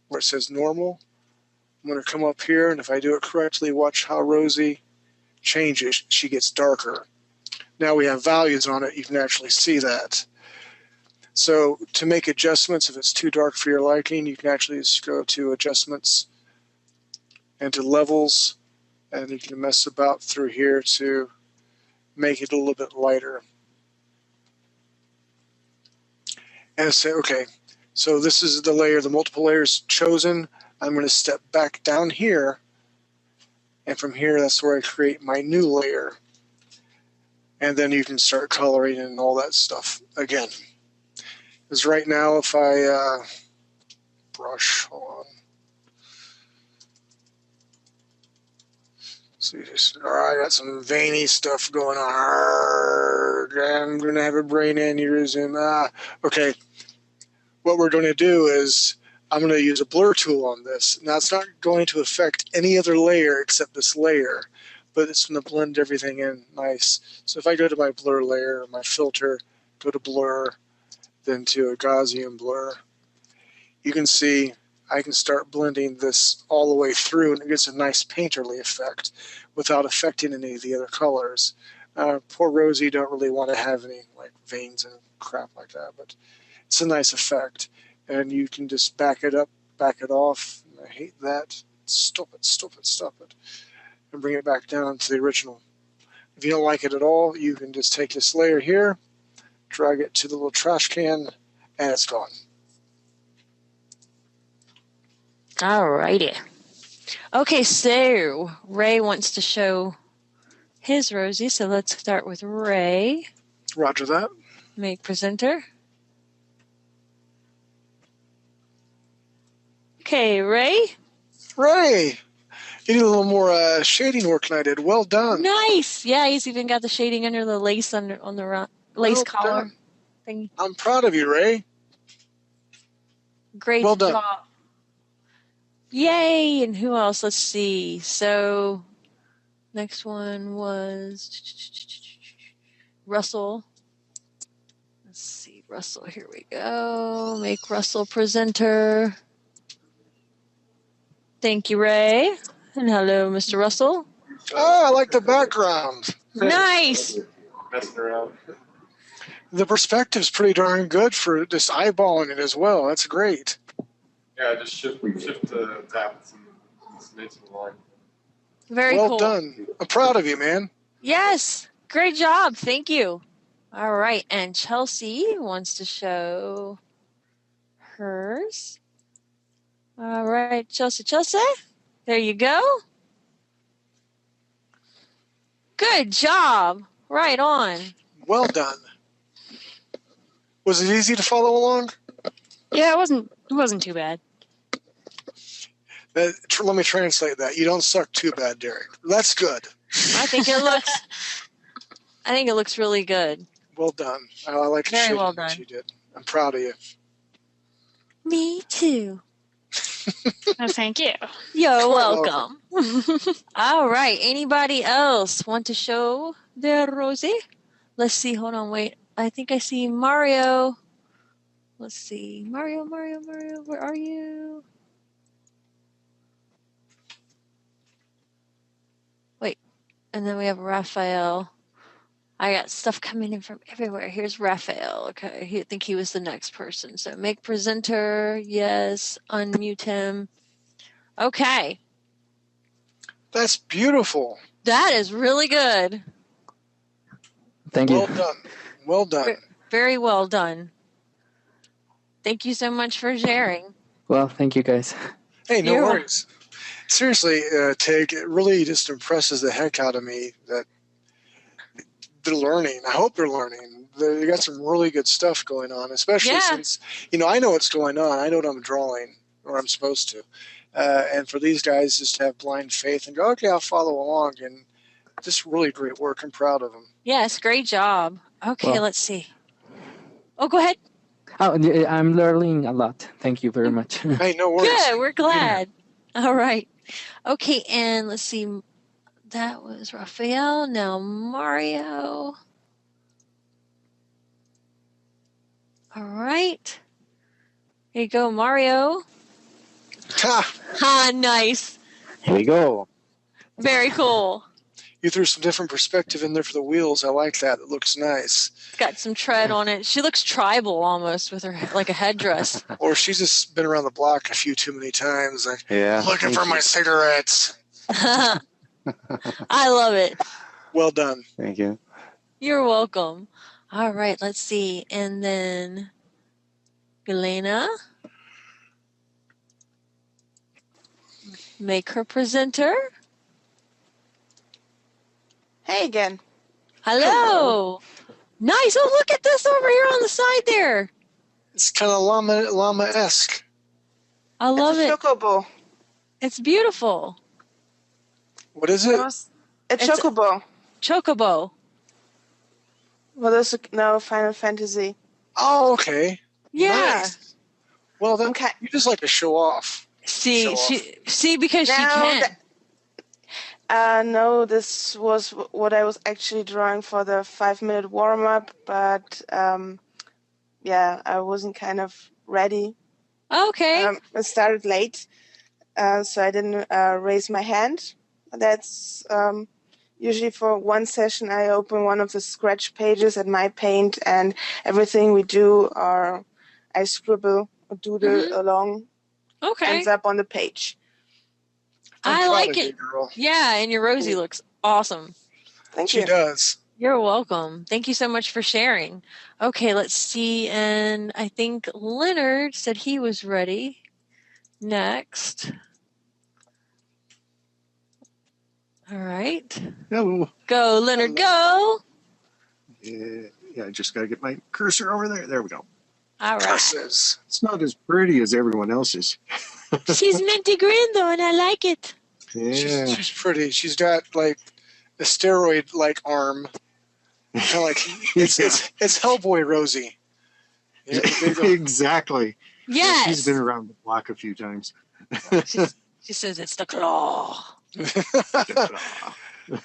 where it says normal, I'm going to come up here, and if I do it correctly, watch how Rosie changes. She gets darker. Now we have values on it. You can actually see that. So to make adjustments, if it's too dark for your liking, you can actually just go to adjustments and to levels, and you can mess about through here to make it a little bit lighter. And say, okay, so this is the layer, the multiple layers chosen. I'm going to step back down here, and from here, that's where I create my new layer. And then you can start coloring and all that stuff again. Because right now, if I brush, hold on. See, all right, I got some veiny stuff going on. I'm going to have a brain aneurysm. Okay, what we're going to do is I'm going to use a blur tool on this. Now, it's not going to affect any other layer except this layer, but it's going to blend everything in nice. So if I go to my blur layer, my filter, go to blur, then to a Gaussian blur, you can see I can start blending this all the way through, and it gives a nice painterly effect without affecting any of the other colors. Poor Rosie don't really want to have any like veins and crap like that, but it's a nice effect. And you can just back it up, back it off. I hate that. Stop it, stop it, stop it. And bring it back down to the original. If you don't like it at all, you can just take this layer here, drag it to the little trash can, and it's gone.
Alrighty. Okay, so Ray wants to show his Rosie, so let's start with Ray.
Roger that.
Make presenter. Okay, Ray.
Ray, you did a little more shading work than I did. Well done.
Nice. Yeah, he's even got the shading under the lace on the lace collar thing.
I'm proud of you, Ray.
Great
well done.
job. Yay! And who else? Let's see. So, next one was Russell. Let's see, Russell. Here we go. Make Russell presenter. Thank you, Ray. And hello, Mr. Russell.
Oh, I like the background.
Nice.
Messing around.
The perspective's pretty darn good for just eyeballing it as well. That's great.
Yeah, just shift to tap and make some line.
Very
well
cool.
done. I'm proud of you, man.
Yes. Great job. Thank you. All right. And Chelsea wants to show hers. All right, Chelsea. There you go. Good job. Right on.
Well done. Was it easy to follow along?
Yeah, it wasn't too bad.
Let me translate that. You don't suck too bad, Derek. That's good.
I think it looks really good.
Well done. I like
Very well
what
done.
you did. I'm proud of you.
Me too.
Oh, thank you.
You're welcome. All right. Anybody else want to show their Rosie? Let's see. Hold on. Wait. I think I see Mario. Let's see. Mario, where are you? Wait. And then we have Raphael. I got stuff coming in from everywhere. Here's Raphael. Okay. I think he was the next person. So make presenter. Yes. Unmute him. Okay.
That's beautiful.
That is really good.
Thank you.
Well done. Well done.
Very well done. Thank you so much for sharing.
Well, thank you guys.
Hey, no worries. Seriously, Tig, it really just impresses the heck out of me that they're learning. I hope they're learning. They got some really good stuff going on, especially since, I know what's going on. I know what I'm drawing, or I'm supposed to. And for these guys just to have blind faith and go, okay, I'll follow along. And just really great work. I'm proud of them.
Yes, great job. Okay,
Well,
let's see. Oh, go ahead.
Oh, I'm learning a lot. Thank you very much.
Hey, no worries.
Good. We're glad. All right. Okay, and let's see. That was Raphael. Now Mario. All right. Here you go, Mario.
Ha!
Nice.
Here we go.
Very cool.
You threw some different perspective in there for the wheels. I like that. It looks nice.
It's got some tread on it. She looks tribal almost with her like a headdress.
Or she's just been around the block a few too many times. Like,
Yeah.
looking for my cigarettes.
I love it.
Well done.
Thank you.
You're welcome. All right, let's see. And then Elena. Make her presenter.
Hey again.
Hello. Nice. Oh, look at this over here on the side there.
It's kind of llama-esque.
I love
It's a
it.
chocobo.
It's beautiful.
What is it?
It's chocobo.
Chocobo.
Well, there's no Final Fantasy.
Oh, okay.
Yeah.
Nice. Well, then
Okay.
you just like to show off.
See,
Show
see, because she can.
No, this was what I was actually drawing for the 5-minute warm-up, but yeah, I wasn't kind of ready.
Okay.
I started late, so I didn't raise my hand. That's usually for one session I open one of the scratch pages at my paint, and everything we do or I scribble or doodle along
Okay.
ends up on the page.
I like
proud of
it.
you, girl.
Yeah, and your Rosie looks awesome.
Thank
She
you.
does.
You're welcome. Thank you so much for sharing. Okay, let's see. And I think Leonard said he was ready. Next. All right.
Hello.
Go, Leonard, go.
Yeah, I just got to get my cursor over there. There we go.
All right.
Curses.
It's not as pretty as everyone else's.
She's minty green, though, and I like it.
Yeah.
She's pretty. She's got like a steroid-like arm. Kind of like it's Hellboy Rosie. Yeah,
Exactly.
Yes.
She's been around the block a few times.
She says it's the claw.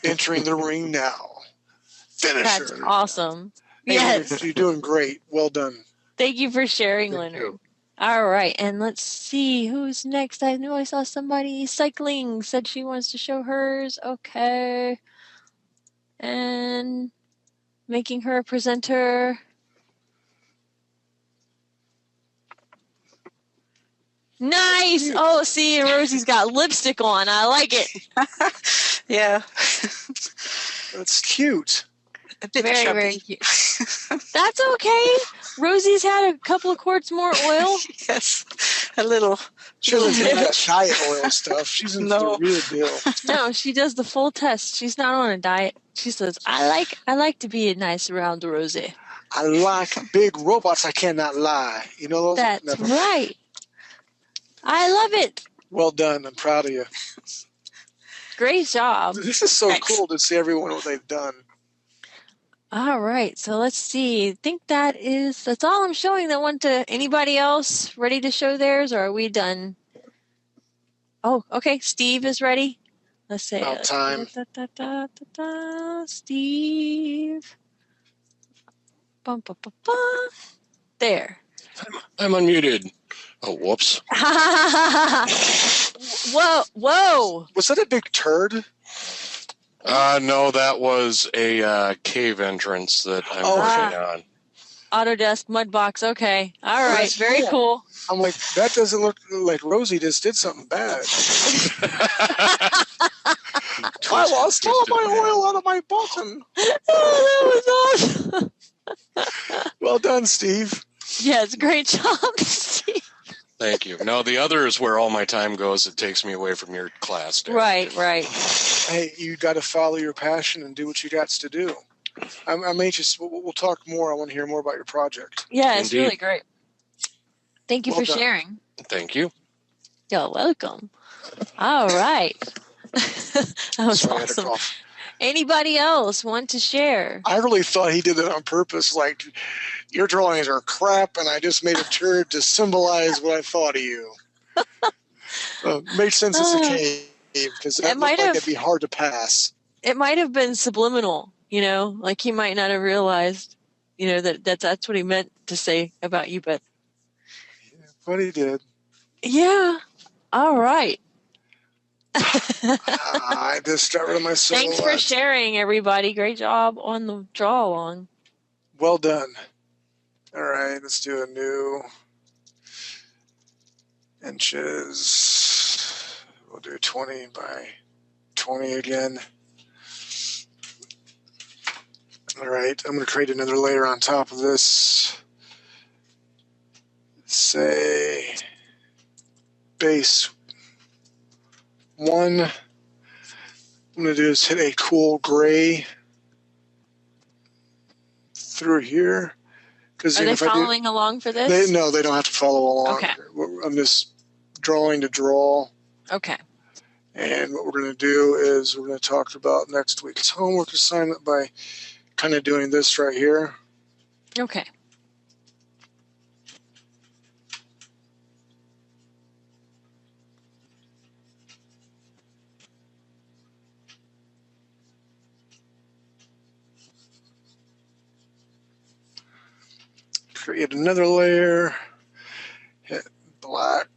Entering the ring now. Finish
That's
her.
awesome.
Hey,
Yes.
you're doing great. Well done.
Thank you for sharing,
Thank
Leonard.
you.
All right, and let's see who's next. I know I saw somebody cycling said she wants to show hers. Okay. And making her a presenter. Nice. Oh, see, and Rosie's got lipstick on. I like it.
Yeah.
That's cute.
A bit
Very,
chubby.
very cute. That's okay. Rosie's had a couple of quarts more oil.
Yes, a little.
She doesn't do that diet oil stuff. She's into
No.
the real deal.
No, she does the full test. She's not on a diet. She says, I like to be nice around Rosie.
I like big robots. I cannot lie. You know those?
That's
Never.
right. I love it.
Well done. I'm proud of you.
Great job.
This is so
Thanks.
cool to see everyone what they've done.
All right, so let's see. I think that's all I'm showing. That one to anybody else ready to show theirs, or are we done? Oh, okay. Steve is ready. Let's say
About time.
Steve. Bum, bum, bum, bum. There.
I'm unmuted. Oh, whoops.
Whoa.
Was that a big turd?
No, that was a cave entrance that I'm working on.
Autodesk Mudbox. Okay. All right.
That's
Very cool.
I'm like, that doesn't look like Rosie just did something bad. I lost all my oil out of my bottom.
Oh, that was awesome.
Well done, Steve.
Yes, great job, Steve.
Thank you. No, the other is where all my time goes. It takes me away from your class. Dan.
Right.
Hey, you got to follow your passion and do what you got to do. I'm anxious. We'll talk more. I want to hear more about your project.
Yeah, it's
Indeed.
really great. Thank you
Well
for
done.
sharing.
Thank you.
You're welcome. All right. That was
Sorry, I had a
awesome.
cough.
Anybody else want to share?
I really thought he did that on purpose, like your drawings are crap, and I just made a turd to symbolize what I thought of you. Makes sense it's a cave, because that looked like it'd be hard to pass.
It might have been subliminal, like he might not have realized, that's what he meant to say about you, but
he did.
Yeah. All right.
I just got rid of my silhouette.
Thanks for sharing, everybody. Great job on the draw along.
Well done. All right, let's do a new inches. We'll do 20 by 20 again. All right, I'm going to create another layer on top of this. Say base 1. What I'm going to do is hit a cool gray through here.
Are they following along for this?
No, they don't have to follow along.
Okay.
I'm just drawing to draw.
Okay.
And what we're going to do is we're going to talk about next week's homework assignment by kind of doing this right here.
Okay.
Create another layer. Hit black.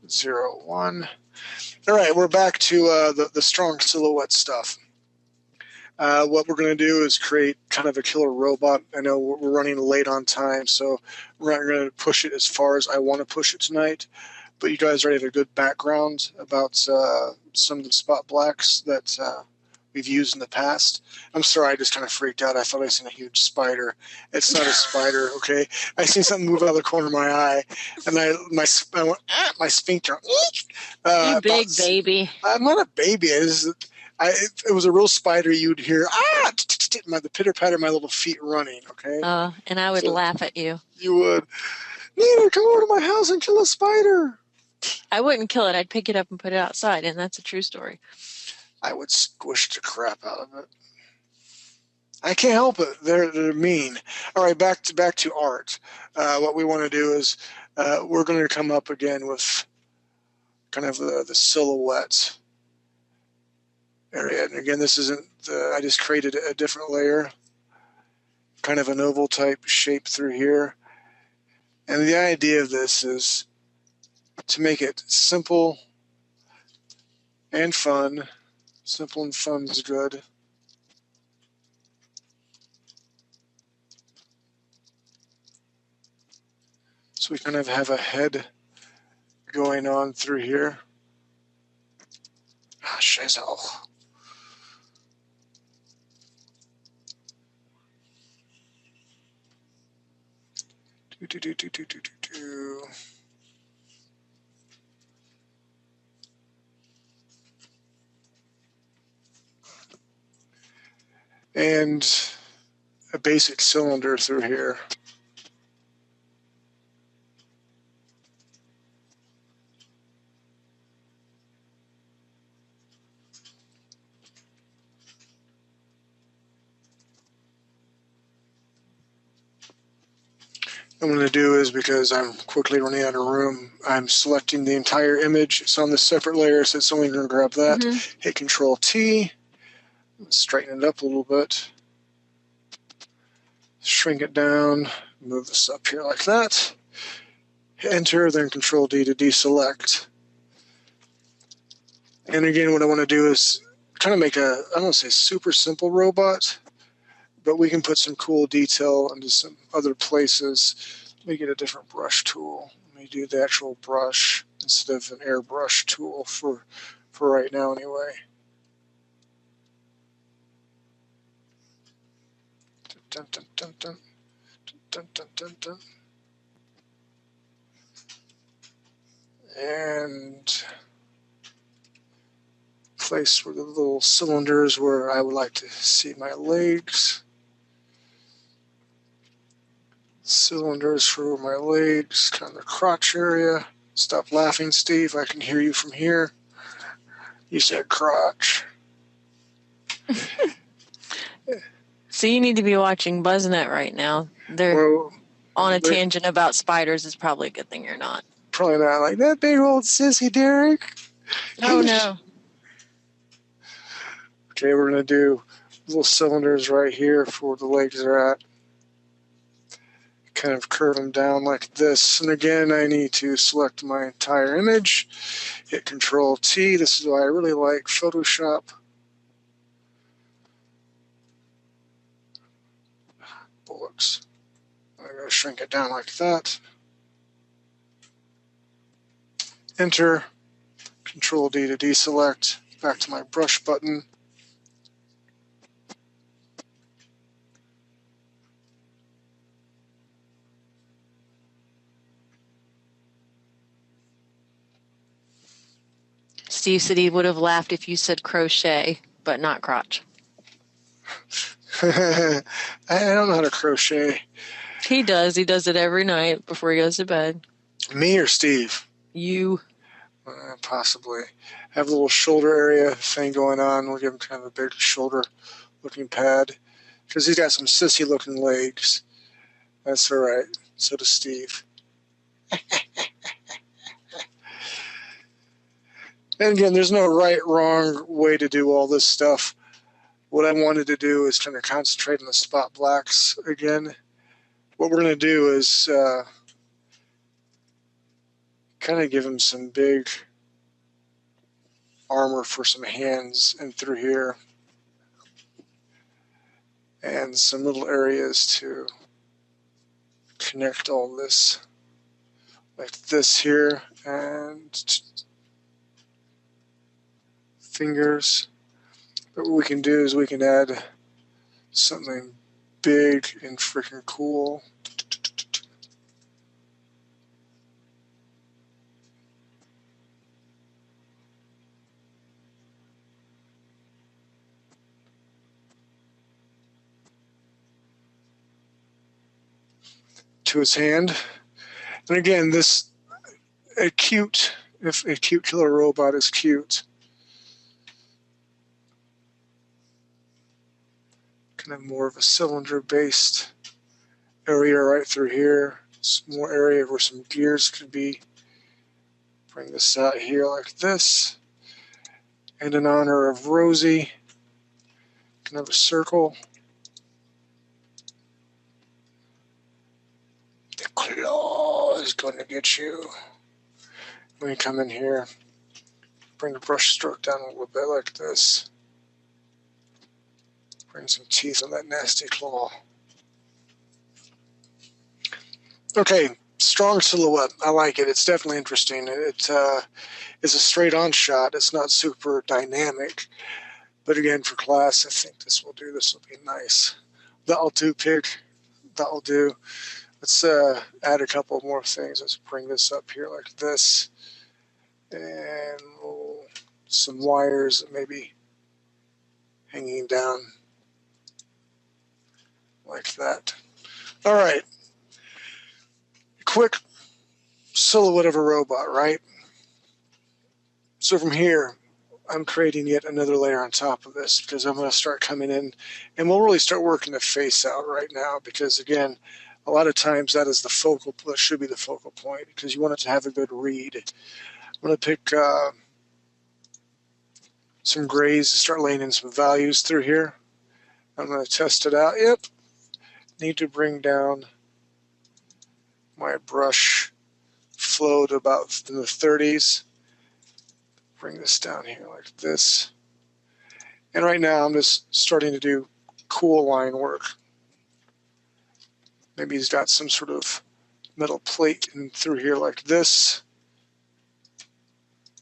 0, 1. All right, we're back to the strong silhouette stuff. What we're going to do is create kind of a killer robot. I know we're running late on time, so we're not going to push it as far as I want to push it tonight. But you guys already have a good background about some of the spot blacks that we've used in the past. I'm sorry, I just kind of freaked out. I thought I seen a huge spider. It's not a spider, okay? I seen something move out of the corner of my eye, and I went, my sphincter.
You big baby.
I'm not a baby. It was a real spider. You'd hear the pitter patter of my little feet running. Okay.
And I would laugh at you.
You would. Nina, come over to my house and kill a spider.
I wouldn't kill it. I'd pick it up and put it outside, and that's a true story.
I would squish the crap out of it. I can't help it. They're mean. All right, back to art. What we want to do is we're going to come up again with kind of the silhouette area. And again, this isn't, I just created a different layer, kind of an oval type shape through here. And the idea of this is to make it simple and fun. Simple and fun is good. So we kind of have a head going on through here. Ah, shizzle. Do. And a basic cylinder through here. What I'm going to do is, because I'm quickly running out of room, I'm selecting the entire image. It's on this separate layer, so it's only going to grab that. Hit Control T, straighten it up a little bit, shrink it down, move this up here like that. Hit Enter, then Control D to deselect. And again, what I want to do is kind of make I don't want to say super simple robot, but we can put some cool detail into some other places. Let me get a different brush tool. Let me do the actual brush instead of an airbrush tool for right now anyway. Dun, dun, dun, dun. Dun, dun, dun, dun. And place where the little cylinders where I would like to see my legs. Cylinders for my legs, kind of the crotch area. Stop laughing, Steve. I can hear you from here. You said crotch.
So you need to be watching BuzzNet right now. They're
Well,
on a tangent about spiders. It's probably a good thing you're not.
probably not like that big old sissy Derek.
Oh no.
Okay, we're gonna do little cylinders right here for where the legs are at. Kind of curve them down like this. And again, I need to select my entire image. Hit Control T. This is why I really like Photoshop. Bullets. I'm gonna shrink it down like that. Enter. Control D to deselect. Back to my brush button.
Steve said he would have laughed if you said crochet, but not crotch.
I don't know how to crochet.
He does. He does it every night before he goes to bed.
Me or Steve?
You.
Possibly. Have a little shoulder area thing going on. We'll give him kind of a big shoulder looking pad because he's got some sissy looking legs. That's all right. So does Steve. And again, there's no right, wrong way to do all this stuff. What I wanted to do is kind of concentrate on the spot blacks again. What we're going to do is kind of give him some big armor for some hands and through here. And some little areas to connect all this. Like this here. And fingers. But what we can do is we can add something big and freaking cool. To his hand. And again, if a cute killer robot is cute, kind of more of a cylinder based area right through here. Some more area where some gears could be. Bring this out here like this. And in honor of Rosie, can have a circle. The claw is going to get you. When you come in here, bring the brush stroke down a little bit like this. Bring some teeth on that nasty claw. Okay, strong silhouette. I like it. It's definitely interesting. It's a straight-on shot. It's not super dynamic. But again, for class, I think this will do. This will be nice. That'll do, pig. That'll do. Let's add a couple more things. Let's bring this up here like this. And some wires maybe hanging down like that. All right. Quick silhouette of a robot, right? So from here, I'm creating yet another layer on top of this because I'm going to start coming in and we'll really start working the face out right now because, again, a lot of times that is the focal, that should be the focal point because you want it to have a good read. I'm going to pick some grays to start laying in some values through here. I'm going to test it out. Yep. Need to bring down my brush flow to about in the 30s. Bring this down here like this. And right now I'm just starting to do cool line work. Maybe he's got some sort of metal plate in through here like this.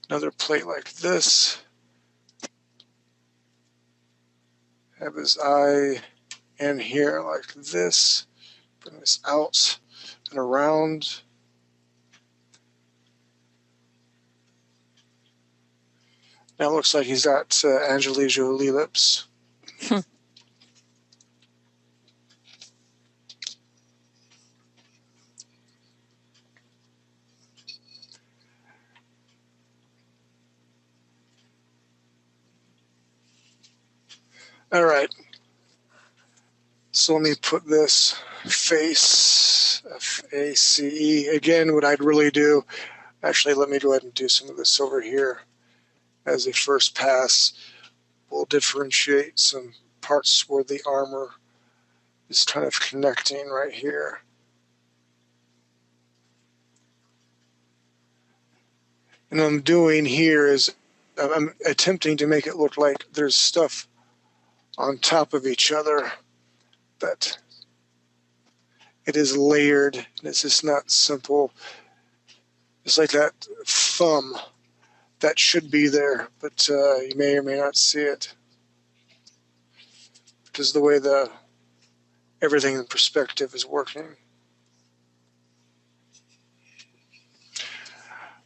Another plate like this. Have his eye in here like this. Bring this out and around. Now it looks like he's got Angelina Jolie lips. All right. So let me put this face, F-A-C-E. Again, what I'd really do, actually, let me go ahead and do some of this over here as a first pass. We'll differentiate some parts where the armor is kind of connecting right here. And what I'm doing here is I'm attempting to make it look like there's stuff on top of each other, but it is layered, and it's just not simple. It's like that thumb that should be there, but you may or may not see it because of the way everything in perspective is working.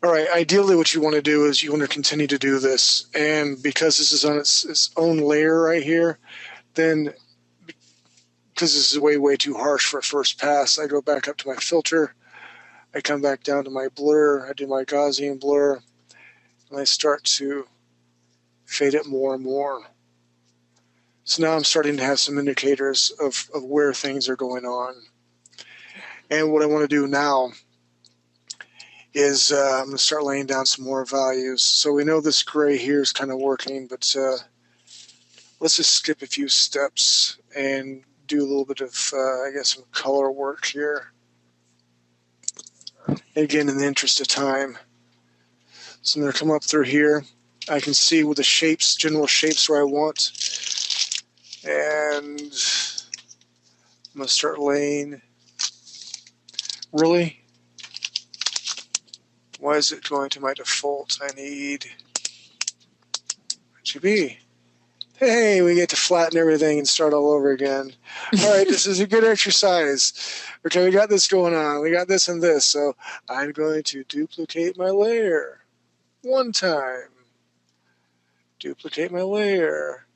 All right, ideally what you want to do is you want to continue to do this, and because this is on its own layer right here, then because this is way too harsh for a first pass, I go back up to my filter, I come back down to my blur, I do my Gaussian blur, and I start to fade it more and more. So now I'm starting to have some indicators of where things are going on. And what I want to do now is I'm going to start laying down some more values. So we know this gray here is kind of working, but let's just skip a few steps and do a little bit of, I guess, some color work here. Again, in the interest of time. So I'm going to come up through here. I can see with the shapes, general shapes where I want. And I'm going to start laying. Really? Why is it going to my default? I need Pt.B. Hey, we get to flatten everything and start all over again. All right, this is a good exercise. Okay, we got this going on. We got this and this. So I'm going to duplicate my layer one time. Duplicate my layer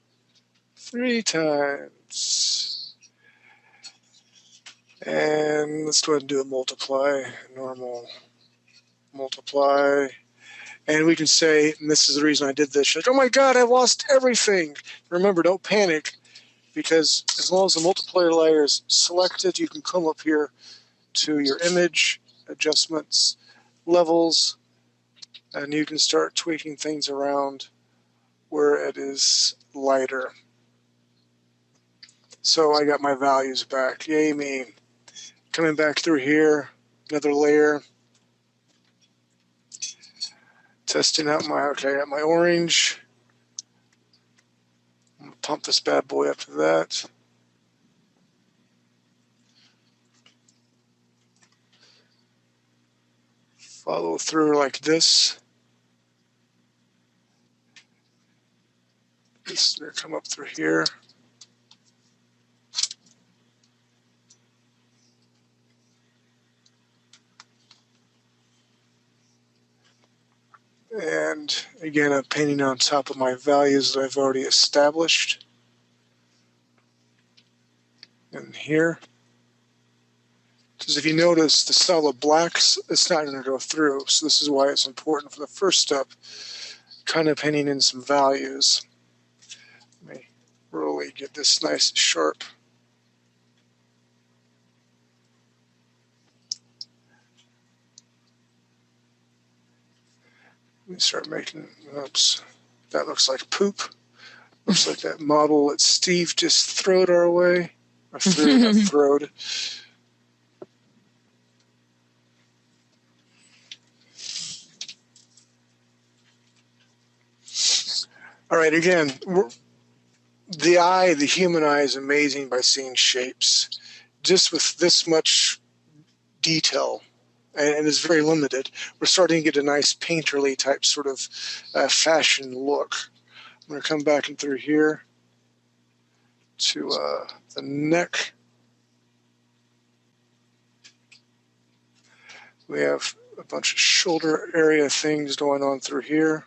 3 times. And let's go ahead and do a multiply. Normal multiply. And we can say, and this is the reason I did this, like, oh my God, I lost everything. Remember, don't panic, because as long as the multiplier layer is selected, you can come up here to your image, adjustments, levels, and you can start tweaking things around where it is lighter. So I got my values back. Yay me. Coming back through here, another layer. Testing out my, okay, I got my orange. I'm gonna pump this bad boy up to that. Follow through like this. This is gonna come up through here. And again, I'm painting on top of my values that I've already established. And here. Because if you notice the solid blacks, it's not going to go through. So this is why it's important for the first step, kind of painting in some values. Let me really get this nice and sharp. Let me start making, oops, that looks like poop. Looks like that model that Steve just throwed our way. Or throwed. All right, again, the human eye is amazing by seeing shapes. Just with this much detail, and it's very limited, we're starting to get a nice painterly type sort of fashion look. I'm going to come back in through here to the neck. We have a bunch of shoulder area things going on through here.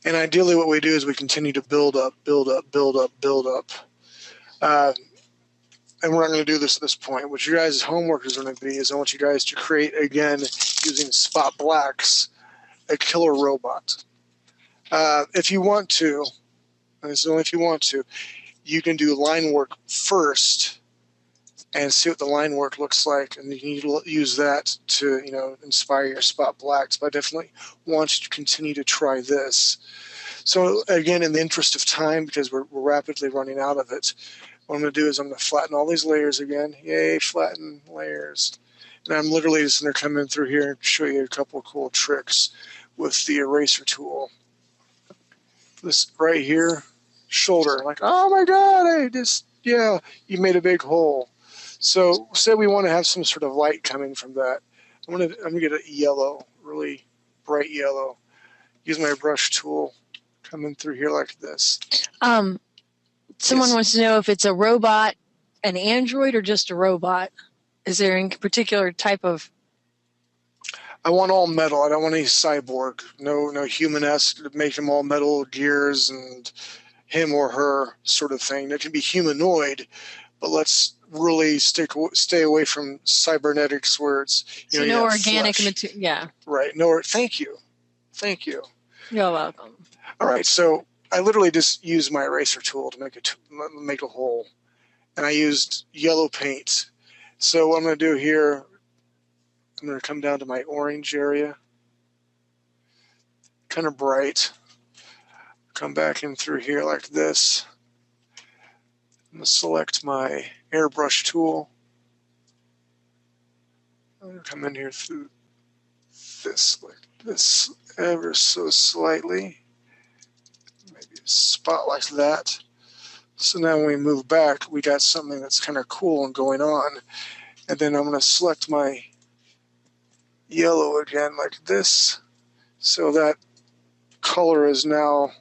And ideally what we do is we continue to build up, build up, build up, build up. And we're not going to do this at this point. What you guys' homework is going to be is I want you guys to create, again, using spot blacks, a killer robot. If you want to, and this is only if you want to, you can do line work first and see what the line work looks like, and you can use that to, you know, inspire your spot blacks. But I definitely want you to continue to try this. So again, in the interest of time, because we're rapidly running out of it, what I'm going to do is I'm going to flatten all these layers again. Yay, flatten layers. And I'm literally just going to come in through here and show you a couple of cool tricks with the eraser tool. This right here, shoulder, like, oh my God, yeah, you made a big hole. So say we want to have some sort of light coming from that. I'm gonna get a yellow, really bright yellow. Use my brush tool, come in through here like this.
Someone
Yes.
wants to know if it's a robot, an android, or just a robot. Is there any particular type of?
I want all metal. I don't want any cyborg. No human-esque. Make them all metal gears and him or her sort of thing. That can be humanoid, but let's really stay away from cybernetics where it's
no organic material. Yeah.
Right. No. Thank you.
You're welcome.
All right. So I literally just used my eraser tool to make a hole, and I used yellow paint. So what I'm going to do here, I'm going to come down to my orange area, kind of bright. Come back in through here like this. I'm going to select my airbrush tool. I'm going to come in here through this, like this, ever so slightly. Maybe a spot like that. So now when we move back, we got something that's kind of cool and going on. And then I'm going to select my yellow again like this. So that color is now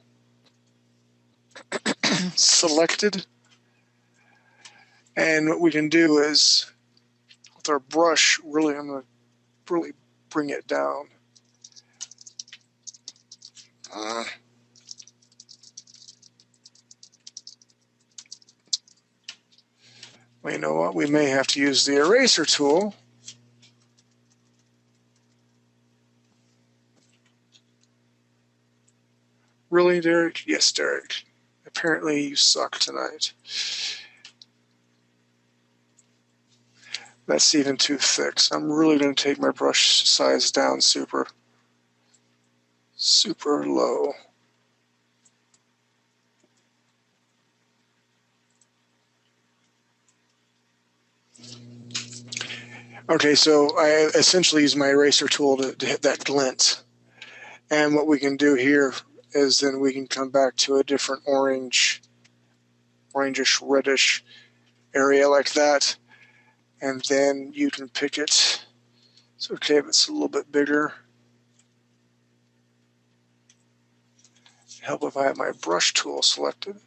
selected. And what we can do is, with our brush, really, I'm going to really bring it down. Well, you know what? We may have to use the eraser tool. Really, Derek? Yes, Derek. Apparently you suck tonight. That's even too thick. So I'm really going to take my brush size down super low. Okay, so I essentially use my eraser tool to hit that glint. And what we can do here is then we can come back to a different orangish, reddish area like that. And then you can pick it. It's okay if it's a little bit bigger. Help if I have my brush tool selected.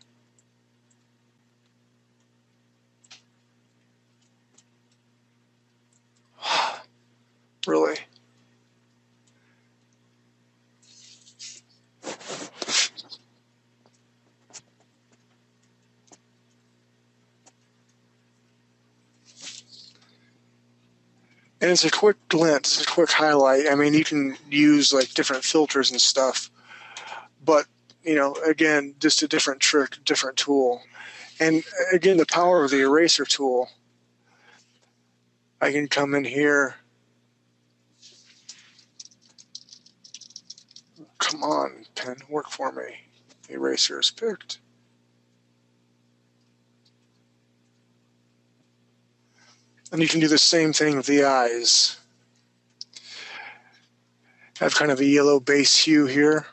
Really? And it's a quick glint, it's a quick highlight. I mean, you can use like different filters and stuff, but you know, again, just a different trick, different tool. And again, the power of the eraser tool. I can come in here. Come on, pen, work for me. The eraser is picked. And you can do the same thing with the eyes. Have kind of a yellow base hue here.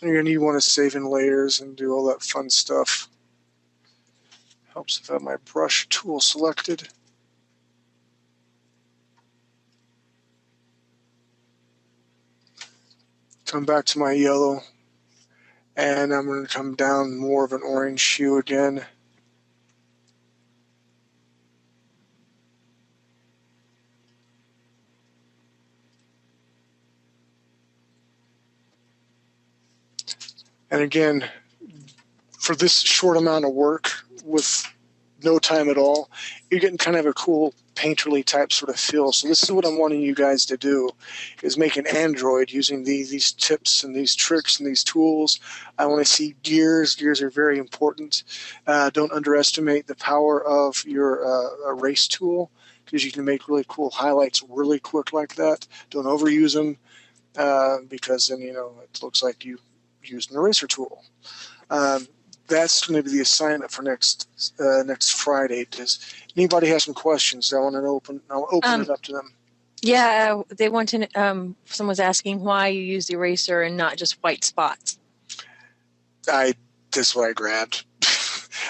And you want to save in layers and do all that fun stuff. Helps if I have my brush tool selected. Come back to my yellow. And I'm going to come down more of an orange hue again. And again, for this short amount of work with no time at all, you're getting kind of a cool painterly type sort of feel. So this is what I'm wanting you guys to do, is make an android using these tips and these tricks and these tools. I want to see gears. Gears are very important. Don't underestimate the power of your erase tool, because you can make really cool highlights really quick like that. Don't overuse them, because then, you know, it looks like you used an eraser tool. That's going to be the assignment for next Friday. Does anybody have some questions? I'll open it up to them.
Yeah, they want to. Someone's asking why you use the eraser and not just white spots.
That's what I grabbed.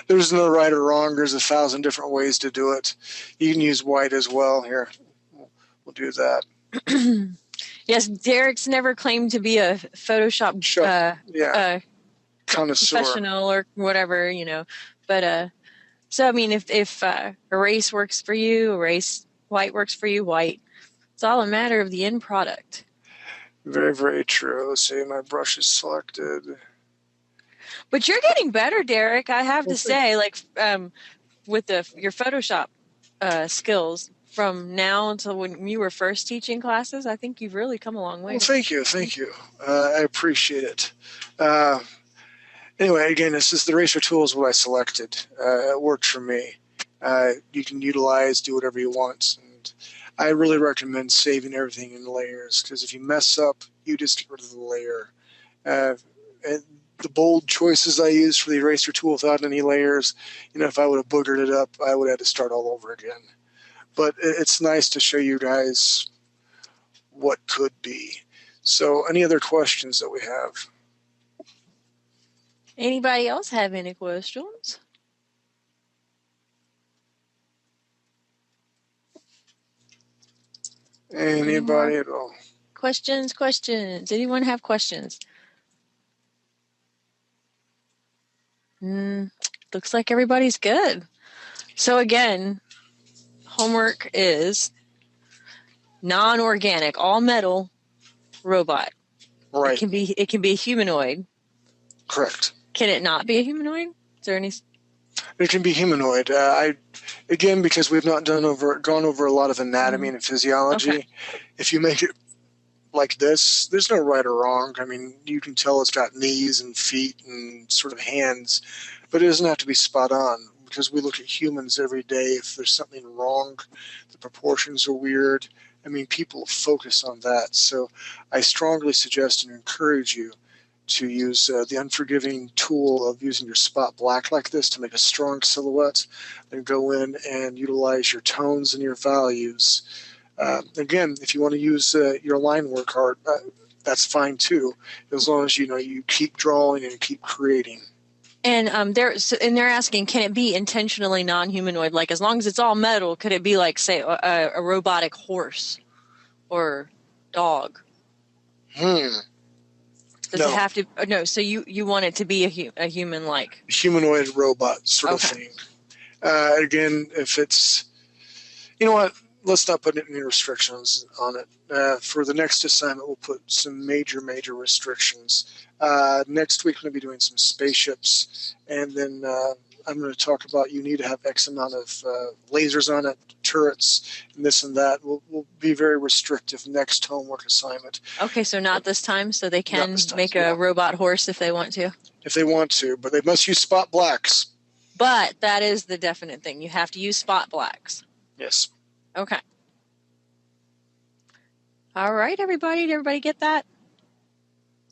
There's no right or wrong. There's 1,000 different ways to do it. You can use white as well. Here, we'll do that.
Yes, Derek's never claimed to be a Photoshop connoisseur, professional or whatever, you know. But so I mean, if erase works for you, erase. White works for you, white. It's all a matter of the end product.
Very, very true. Let's see, my brush is selected.
But you're getting better, Derek. I have to say, like with your Photoshop skills from now until when you were first teaching classes, I think you've really come a long way.
Well, thank you. I appreciate it. Anyway, again, this is the eraser tool is what I selected. It worked for me. You can utilize, do whatever you want. And I really recommend saving everything in layers, because if you mess up, you just get rid of the layer. And the bold choices I used for the eraser tool without any layers, you know, if I would have boogered it up, I would have had to start all over again. But it's nice to show you guys what could be. So any other questions that we have?
Anybody else have any questions?
Anybody at all?
Questions? Anyone have questions? Looks like everybody's good. So again, homework is non-organic, all metal robot.
Right.
It can be a humanoid.
Correct.
Can it not be a humanoid? Is there any?
It can be humanoid. Again, because we've not gone over a lot of anatomy and physiology. Okay. If you make it like this, there's no right or wrong. I mean, you can tell it's got knees and feet and sort of hands, but it doesn't have to be spot on, because we look at humans every day. If there's something wrong, the proportions are weird. I mean, people focus on that. So I strongly suggest and encourage you to use the unforgiving tool of using your spot black like this to make a strong silhouette, then go in and utilize your tones and your values. Again, if you want to use your line work art, that's fine too, as long as you keep drawing and keep creating.
And they're asking, can it be intentionally non-humanoid? Like, as long as it's all metal, could it be like, say, a robotic horse or dog? Does it have to? No. So you want it to be a human-like
humanoid robot sort of thing. Again, if it's, you know what, let's not put any restrictions on it. For the next assignment, we'll put some major restrictions. Next week, we're going to be doing some spaceships, and then I'm going to talk about you need to have X amount of lasers on it, turrets, and this and that. We'll be very restrictive next homework assignment.
Okay, so not this time, so they can make a robot horse if they want to?
If they want to, but they must use spot blacks.
But that is the definite thing. You have to use spot blacks.
Yes.
Okay. All right, everybody. Did everybody get that?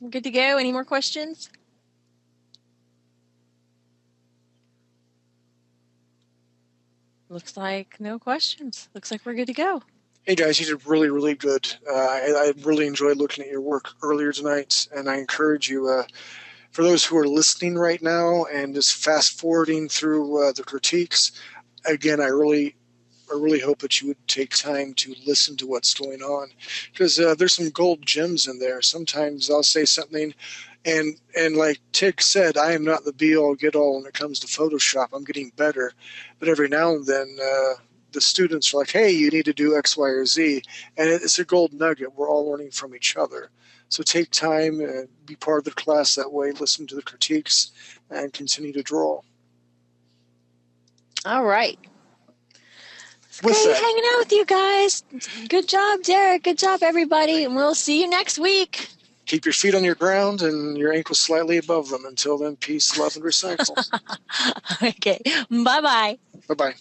We're good to go. Any more questions? Looks like no questions. Looks like we're good to go.
Hey guys, you did really good. I really enjoyed looking at your work earlier tonight, and I encourage you, for those who are listening right now and just fast forwarding through the critiques, again, I really hope that you would take time to listen to what's going on, because there's some gold gems in there. Sometimes I'll say something, and like Tig said, I am not the be-all, get-all when it comes to Photoshop. I'm getting better, but every now and then the students are like, hey, you need to do X, Y, or Z, and it's a gold nugget. We're all learning from each other. So take time and be part of the class that way, listen to the critiques, and continue to draw.
All right.
with
Great
that,
hanging out with you guys. Good job, Derek. Good job, everybody. And we'll see you next week.
keep your feet on your ground and your ankles slightly above them. Until then, peace, love, and recycle.
Okay. Bye-bye.
Bye-bye.